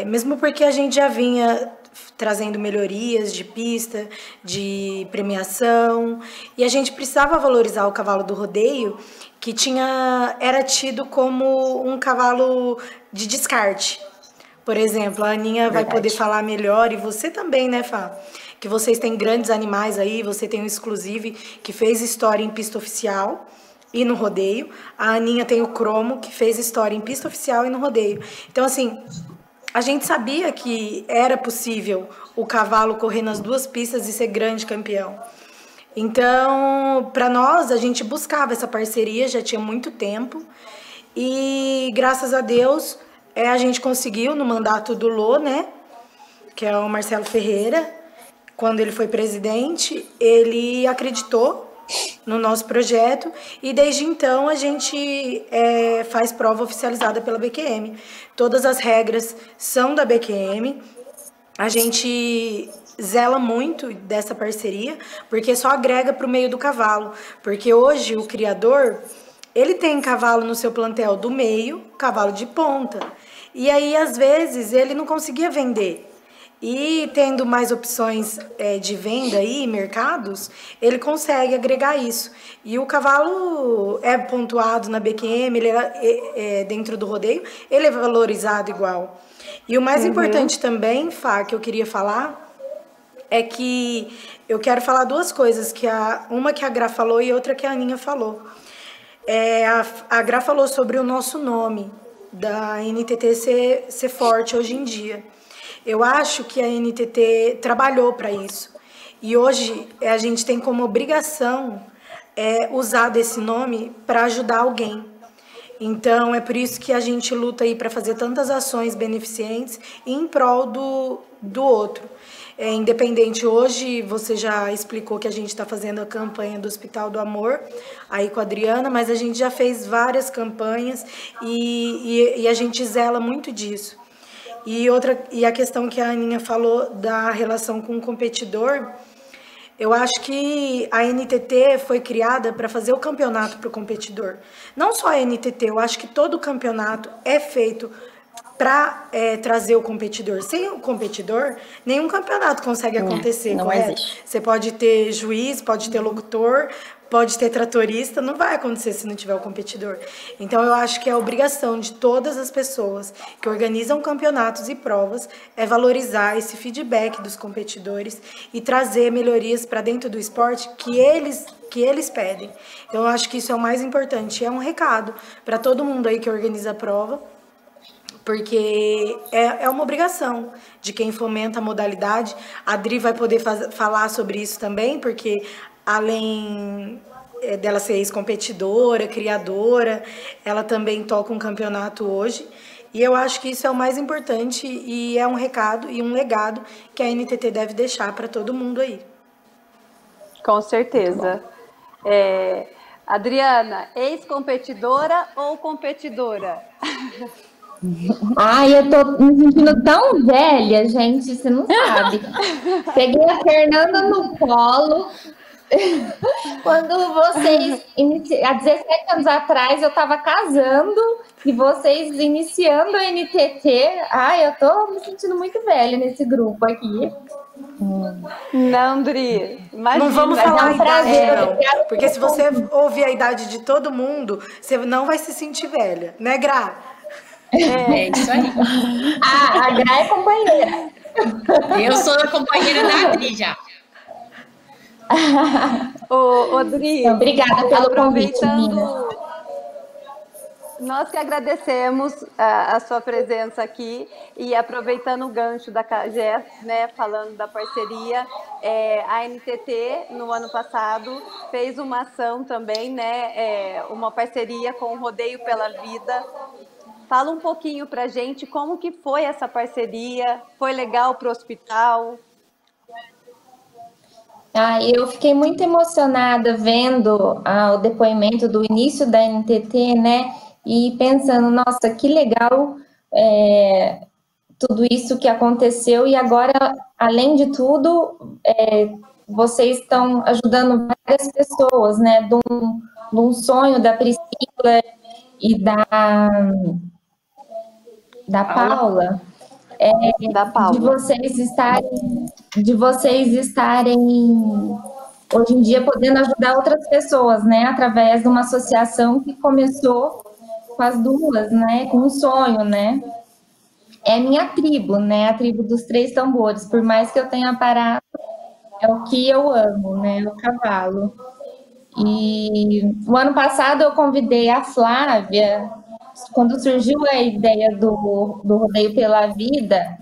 mesmo porque a gente já vinha trazendo melhorias de pista, de premiação, e a gente precisava valorizar o cavalo do rodeio, que era tido como um cavalo de descarte. Por exemplo, a Aninha vai poder falar melhor, e você também, né, Fá? Que vocês têm grandes animais aí, você tem o Exclusive, que fez história em pista oficial e no rodeio. A Aninha tem o Cromo, que fez história em pista oficial e no rodeio. Então, assim, a gente sabia que era possível o cavalo correr nas duas pistas e ser grande campeão. Então, para nós, a gente buscava essa parceria, já tinha muito tempo. E, graças a Deus, a gente conseguiu no mandato do Lô, né? Que é o Marcelo Ferreira. Quando ele foi presidente, ele acreditou no nosso projeto e desde então a gente faz prova oficializada pela BQM. Todas as regras são da BQM. A gente zela muito dessa parceria porque só agrega para o meio do cavalo. Porque hoje o criador, ele tem cavalo no seu plantel do meio, cavalo de ponta. E aí, às vezes, ele não conseguia vender. E tendo mais opções de venda aí, mercados, ele consegue agregar isso. E o cavalo é pontuado na BQM, ele dentro do rodeio, ele é valorizado igual. E o mais importante também, Fá, que eu queria falar, é que eu quero falar duas coisas, uma que a Gra falou e outra que a Aninha falou. A Gra falou sobre o nosso nome, da NTT ser forte hoje em dia. Eu acho que a NTT trabalhou para isso. E hoje a gente tem como obrigação usar desse nome para ajudar alguém. Então, é por isso que a gente luta aí para fazer tantas ações beneficentes em prol do outro. Independente, hoje você já explicou que a gente está fazendo a campanha do Hospital do Amor, aí com a Adriana, mas a gente já fez várias campanhas e a gente zela muito disso. E a questão que a Aninha falou da relação com o competidor, eu acho que a NTT foi criada para fazer o campeonato para o competidor. Não só a NTT, eu acho que todo campeonato é feito para trazer o competidor. Sem o competidor, nenhum campeonato consegue acontecer, não correto? existe. Você pode ter juiz, pode ter locutor, pode ter tratorista, não vai acontecer se não tiver o competidor. Então, eu acho que a obrigação de todas as pessoas que organizam campeonatos e provas é valorizar esse feedback dos competidores e trazer melhorias para dentro do esporte que eles pedem. Então, eu acho que isso é o mais importante. É um recado para todo mundo aí que organiza a prova, porque é uma obrigação de quem fomenta a modalidade. A Adri vai poder falar sobre isso também, porque além dela ser ex-competidora, criadora, ela também toca um campeonato hoje. E eu acho que isso é o mais importante e é um recado e um legado que a NTT deve deixar para todo mundo aí. Com certeza. Adriana, ex-competidora ou competidora? Ai, eu tô me sentindo tão velha, gente, você não sabe. Peguei a Fernanda no colo. Quando vocês, há 17 anos atrás, eu estava casando e vocês iniciando a NTT. Ai, eu tô me sentindo muito velha nesse grupo aqui. Não, Dri, imagina. Não vamos falar a idade, não. Porque se você ouvir a idade de todo mundo, você não vai se sentir velha, né, Gra? É isso aí. A Gra é companheira. Eu sou a companheira da Adri já. Ô, Dri, obrigada pelo aproveitando... convite, Nós que agradecemos a sua presença aqui e aproveitando o gancho da CAGES, né, falando da parceria, a NTT no ano passado fez uma ação também, né, uma parceria com o Rodeio pela Vida. Fala um pouquinho pra gente como que foi essa parceria, foi legal para o hospital? Eu fiquei muito emocionada vendo o depoimento do início da NTT, né? E pensando, nossa, que legal tudo isso que aconteceu. E agora, além de tudo, vocês estão ajudando várias pessoas, né? De um sonho da Priscila e da Paula. De vocês estarem hoje em dia podendo ajudar outras pessoas, né, através de uma associação que começou com as duas, né, com um sonho, né. É a minha tribo, né, a tribo dos 3 tambores. Por mais que eu tenha parado, é o que eu amo, né, o cavalo. E o ano passado eu convidei a Flávia, quando surgiu a ideia do Rodeio pela Vida,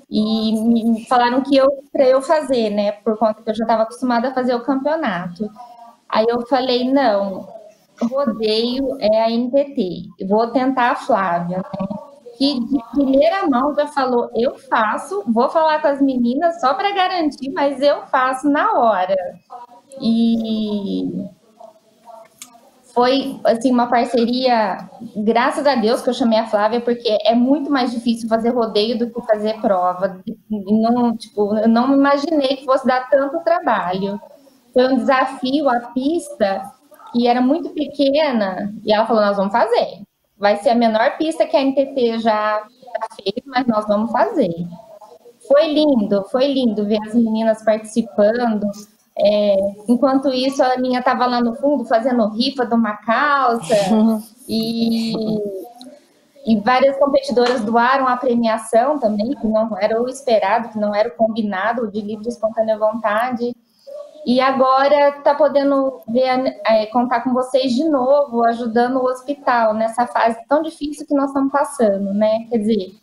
e me falaram que para eu fazer, né, por conta que eu já estava acostumada a fazer o campeonato. Aí eu falei, não, rodeio é a NTT, vou tentar a Flávia, né, que de primeira mão já falou, eu faço, vou falar com as meninas só para garantir, mas eu faço na hora. E foi, assim, uma parceria, graças a Deus que eu chamei a Flávia, porque é muito mais difícil fazer rodeio do que fazer prova. Eu não imaginei que fosse dar tanto trabalho. Foi um desafio, a pista, que era muito pequena, e ela falou, nós vamos fazer. Vai ser a menor pista que a NTT já fez, mas nós vamos fazer. Foi lindo ver as meninas participando. Enquanto isso, a Aninha estava lá no fundo fazendo rifa de uma calça e várias competidoras doaram a premiação também, que não era o esperado, que não era o combinado, de livre e espontânea vontade. E agora está podendo contar com vocês de novo, ajudando o hospital nessa fase tão difícil que nós estamos passando, né? Quer dizer,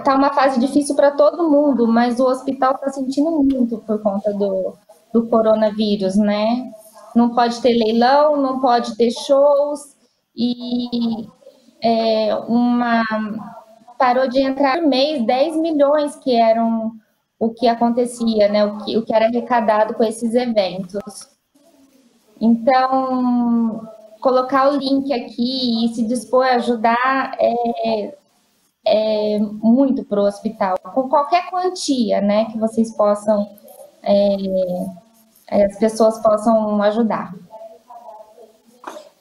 tá uma fase difícil para todo mundo, mas o hospital está sentindo muito por conta do coronavírus, né? Não pode ter leilão, não pode ter shows, e parou de entrar por mês 10 milhões, que eram o que acontecia, né? O que era arrecadado com esses eventos. Então, colocar o link aqui e se dispor a ajudar muito para o hospital, com qualquer quantia, né, que vocês possam, as pessoas possam ajudar.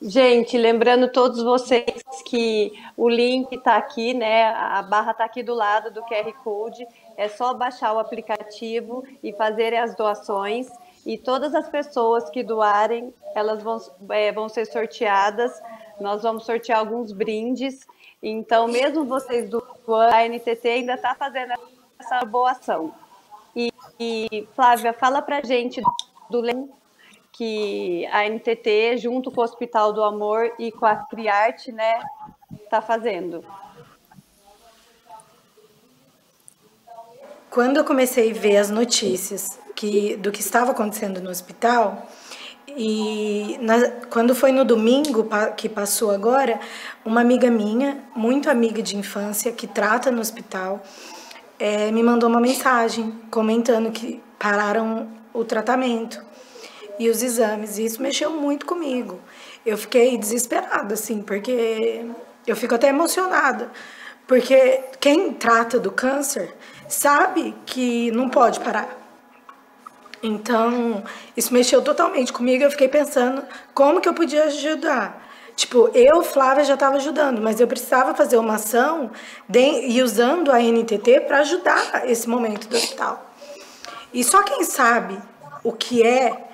Gente, lembrando todos vocês que o link está aqui, né, a barra está aqui do lado do QR Code, é só baixar o aplicativo e fazer as doações, e todas as pessoas que doarem, elas vão ser sorteadas, nós vamos sortear alguns brindes. Então, mesmo vocês doando, a NTT ainda está fazendo essa boa ação. E Flávia, fala para a gente do que a NTT, junto com o Hospital do Amor e com a Criarte, né, está fazendo. Quando eu comecei a ver as notícias do que estava acontecendo no hospital, quando foi no domingo que passou agora, uma amiga minha, muito amiga de infância, que trata no hospital, me mandou uma mensagem comentando que pararam o tratamento e os exames, e isso mexeu muito comigo. Eu fiquei desesperada, assim, porque eu fico até emocionada, porque quem trata do câncer sabe que não pode parar. Então, isso mexeu totalmente comigo. Eu fiquei pensando como que eu podia ajudar. Tipo, eu, Flávia, já estava ajudando, mas eu precisava fazer uma ação e usando a NTT para ajudar esse momento do hospital. E só quem sabe o que é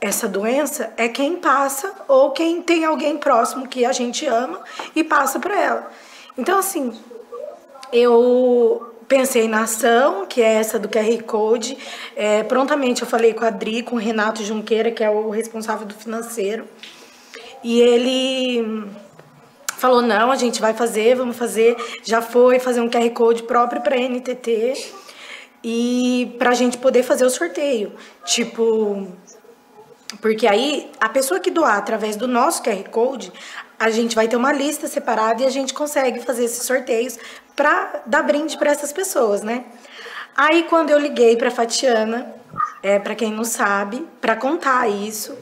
essa doença é quem passa ou quem tem alguém próximo que a gente ama e passa para ela. Então, assim, eu pensei na ação, que é essa do QR Code. Prontamente eu falei com a Adri, com o Renato Junqueira, que é o responsável do financeiro. E ele falou, não, a gente vai fazer, vamos fazer. Já foi fazer um QR Code próprio para a NTT e para a gente poder fazer o sorteio. Tipo, porque aí a pessoa que doar através do nosso QR Code, a gente vai ter uma lista separada e a gente consegue fazer esses sorteios para dar brinde para essas pessoas, né? Aí quando eu liguei para Fatiana, para quem não sabe, para contar isso,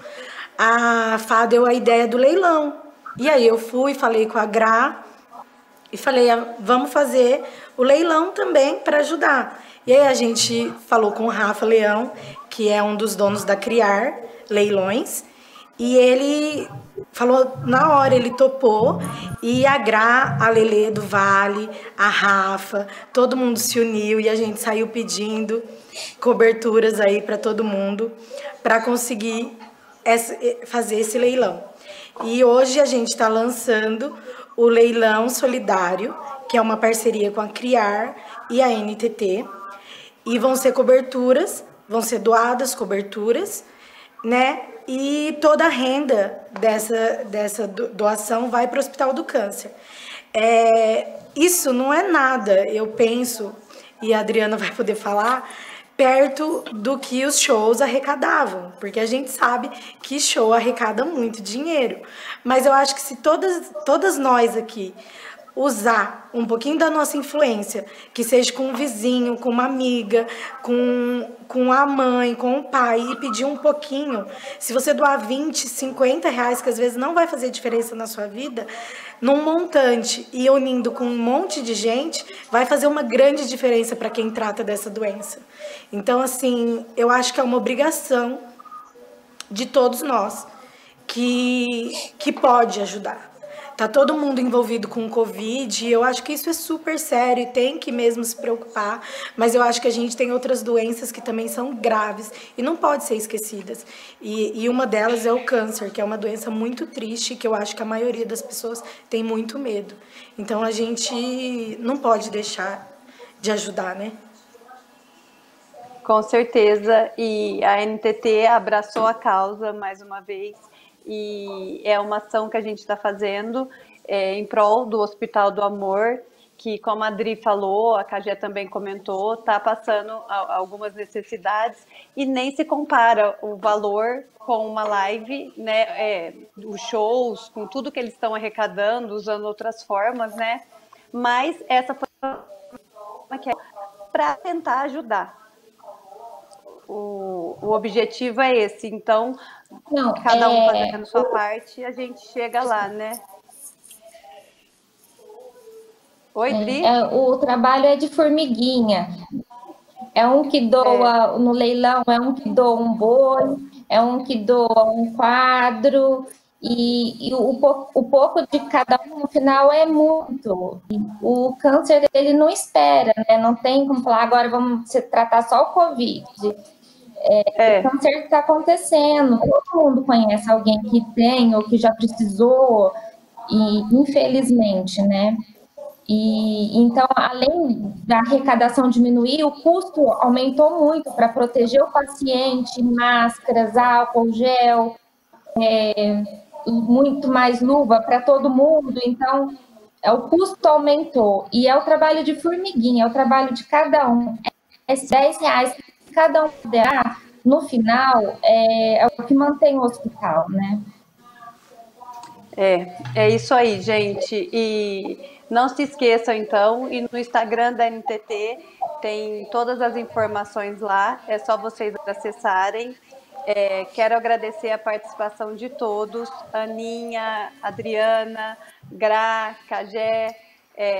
a Fá deu a ideia do leilão. E aí eu fui, falei com a Gra e falei, vamos fazer o leilão também para ajudar. E aí a gente falou com o Rafa Leão, que é um dos donos da Criar Leilões, e ele falou, na hora ele topou, e a Gra, a Lelê do Vale, a Rafa, todo mundo se uniu e a gente saiu pedindo coberturas aí para todo mundo, para conseguir fazer esse leilão. E hoje a gente está lançando o Leilão Solidário, que é uma parceria com a Criar e a NTT, e vão ser coberturas, vão ser doadas coberturas, né? E toda a renda dessa doação vai para o Hospital do Câncer. Isso não é nada, eu penso, e a Adriana vai poder falar, perto do que os shows arrecadavam, porque a gente sabe que show arrecada muito dinheiro. Mas eu acho que se todas nós aqui usar um pouquinho da nossa influência, que seja com um vizinho, com uma amiga, com a mãe, com o pai, e pedir um pouquinho, se você doar 20, 50 reais, que às vezes não vai fazer diferença na sua vida, num montante e unindo com um monte de gente, vai fazer uma grande diferença para quem trata dessa doença. Então, assim, eu acho que é uma obrigação de todos nós que pode ajudar. Tá todo mundo envolvido com o Covid, e eu acho que isso é super sério e tem que mesmo se preocupar, mas eu acho que a gente tem outras doenças que também são graves e não podem ser esquecidas. E uma delas é o câncer, que é uma doença muito triste, que eu acho que a maioria das pessoas tem muito medo. Então a gente não pode deixar de ajudar, né? Com certeza, e a NTT abraçou a causa mais uma vez, e é uma ação que a gente está fazendo em prol do Hospital do Amor, que, como a Adri falou, a Cagé também comentou, está passando algumas necessidades e nem se compara o valor com uma live, né, os shows, com tudo que eles estão arrecadando, usando outras formas, né, mas essa foi uma que é para tentar ajudar. O objetivo é esse, então, cada um fazendo sua parte, a gente chega lá, né? Oi, Dri? O trabalho é de formiguinha. É um que doa no leilão, é um que doa um boi, é um que doa um quadro, e o pouco de cada um no final é muito. O câncer, ele não espera, né? Não tem como falar, agora vamos tratar só o Covid. O câncer está acontecendo, todo mundo conhece alguém que tem ou que já precisou, e infelizmente, né? E então, além da arrecadação diminuir, o custo aumentou muito para proteger o paciente, máscaras, álcool, gel, muito mais luva para todo mundo. Então, o custo aumentou, e é o trabalho de formiguinha, é o trabalho de cada um. Esses 10 reais que cada um der, no final, é o que mantém o hospital, né? É isso aí, gente. E não se esqueçam, então, e no Instagram da NTT tem todas as informações lá, é só vocês acessarem. Quero agradecer a participação de todos, Aninha, Adriana, Gra, Cagé,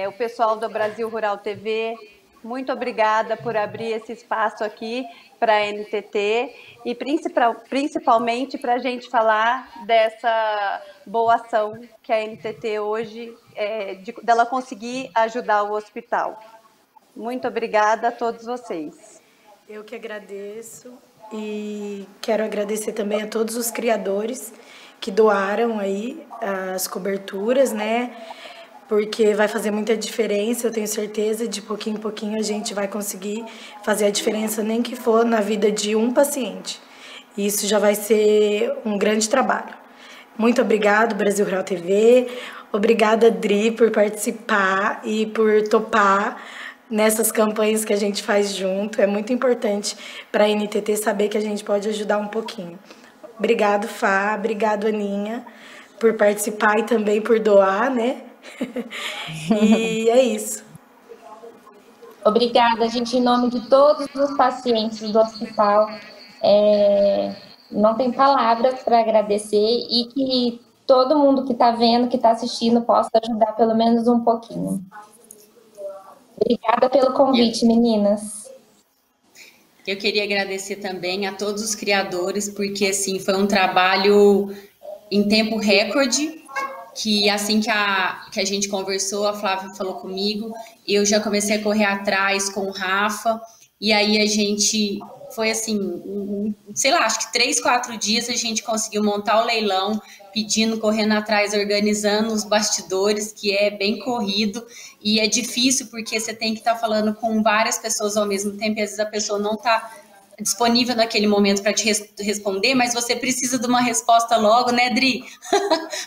o pessoal do Brasil Rural TV. Muito obrigada por abrir esse espaço aqui para a NTT e principalmente para a gente falar dessa boa ação que a NTT hoje, dela conseguir ajudar o hospital. Muito obrigada a todos vocês. Eu que agradeço e quero agradecer também a todos os criadores que doaram aí as coberturas, né? Porque vai fazer muita diferença, eu tenho certeza, de pouquinho em pouquinho a gente vai conseguir fazer a diferença, nem que for na vida de um paciente. E isso já vai ser um grande trabalho. Muito obrigado, Brasil Rural TV, Obrigada, Dri, por participar e por topar nessas campanhas que a gente faz junto. É muito importante para a NTT saber que a gente pode ajudar um pouquinho. Obrigado, Fá. Obrigado, Aninha, por participar e também por doar, né? E é isso. Obrigada, gente, em nome de todos os pacientes do hospital. Não tem palavras para agradecer e que todo mundo que está vendo, que está assistindo, possa ajudar pelo menos um pouquinho. Obrigada pelo convite, meninas. Eu queria agradecer também a todos os criadores, porque assim, foi um trabalho em tempo recorde, que assim que a gente conversou, a Flávia falou comigo, eu já comecei a correr atrás com o Rafa, e aí a gente foi assim, sei lá, acho que 3, 4 dias a gente conseguiu montar o leilão, pedindo, correndo atrás, organizando os bastidores, que é bem corrido, e é difícil porque você tem que estar falando com várias pessoas ao mesmo tempo, e às vezes a pessoa não está disponível naquele momento para te responder, mas você precisa de uma resposta logo, né, Dri?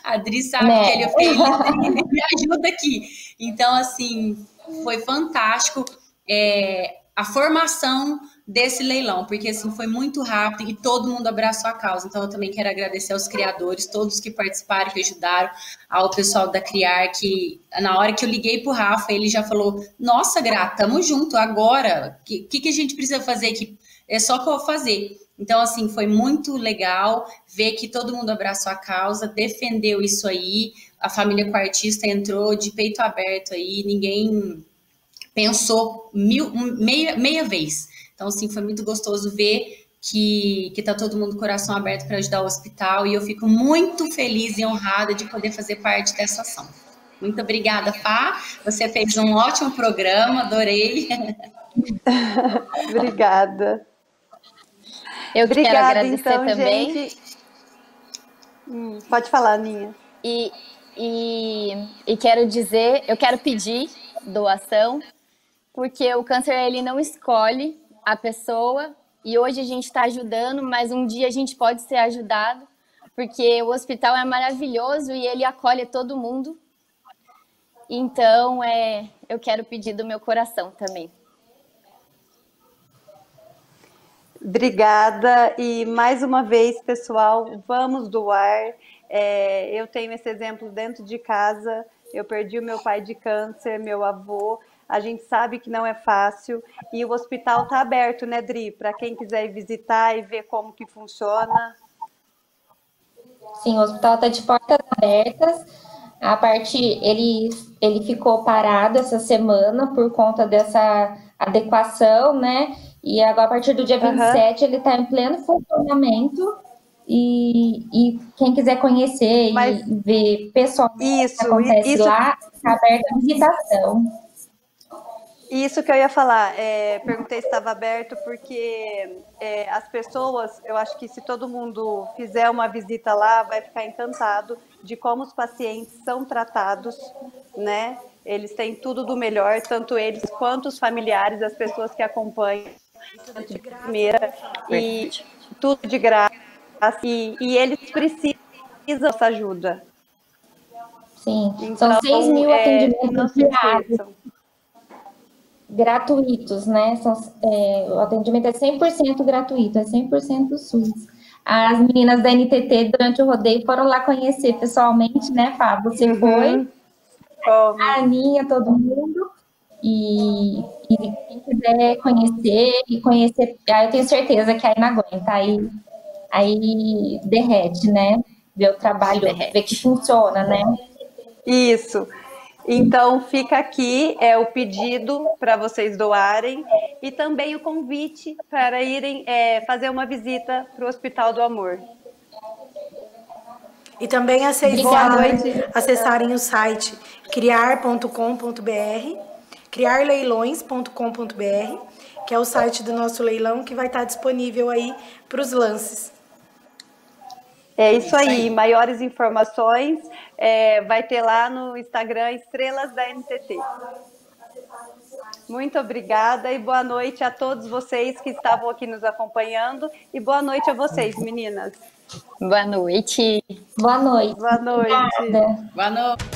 A Dri sabe que ele é feliz, ele me ajuda aqui. Então, assim, foi fantástico a formação desse leilão, porque assim, foi muito rápido e todo mundo abraçou a causa. Então eu também quero agradecer aos criadores, todos que participaram, que ajudaram, ao pessoal da Criar, que na hora que eu liguei pro Rafa, ele já falou, nossa, Gra, tamo junto, agora, o que a gente precisa fazer aqui? É só que eu vou fazer. Então, assim, foi muito legal ver que todo mundo abraçou a causa, defendeu isso aí, a família Quartista entrou de peito aberto aí, ninguém pensou meia vez. Então, assim, foi muito gostoso ver que tá todo mundo com o coração aberto para ajudar o hospital, e eu fico muito feliz e honrada de poder fazer parte dessa ação. Muito obrigada, Fá. Você fez um ótimo programa, adorei. Obrigada. Eu quero agradecer então, também. Gente... Pode falar, Aninha. E quero dizer, eu quero pedir doação, porque o câncer ele não escolhe a pessoa, e hoje a gente está ajudando, mas um dia a gente pode ser ajudado, porque o hospital é maravilhoso e ele acolhe todo mundo. Então, eu quero pedir do meu coração também. Obrigada, e mais uma vez, pessoal, vamos doar. Eu tenho esse exemplo dentro de casa, eu perdi o meu pai de câncer, meu avô, a gente sabe que não é fácil, e o hospital está aberto, né, Dri? Para quem quiser ir visitar e ver como que funciona. Sim, o hospital está de portas abertas. Ele ficou parado essa semana por conta dessa adequação, né? E agora, a partir do dia 27, ele está em pleno funcionamento. E quem quiser conhecer e ver pessoalmente o que acontece lá, está aberta a visitação. Isso que eu ia falar, perguntei se estava aberto, porque as pessoas, eu acho que se todo mundo fizer uma visita lá, vai ficar encantado de como os pacientes são tratados, né? Eles têm tudo do melhor, tanto eles quanto os familiares, as pessoas que acompanham de primeira, e tudo de graça, e eles precisam dessa ajuda. Sim, então, são 6 mil atendimentos diários. Gratuitos, né? O atendimento é 100% gratuito, é 100% SUS. As meninas da NTT, durante o rodeio, foram lá conhecer pessoalmente, né, Fábio? Você foi, a Aninha, todo mundo. E quem quiser conhecer, aí eu tenho certeza que aí não aguenta, aí derrete, né? Ver o trabalho, ver que funciona, né? Isso. Então, fica aqui o pedido para vocês doarem e também o convite para irem fazer uma visita para o Hospital do Amor. E também acessarem o site criar.com.br, criarleilões.com.br, que é o site do nosso leilão, que vai estar disponível aí para os lances. É isso aí. Maiores informações vai ter lá no Instagram Estrelas da NTT. Muito obrigada e boa noite a todos vocês que estavam aqui nos acompanhando, e boa noite a vocês, meninas. Boa noite. Boa noite. Boa noite. Boa noite.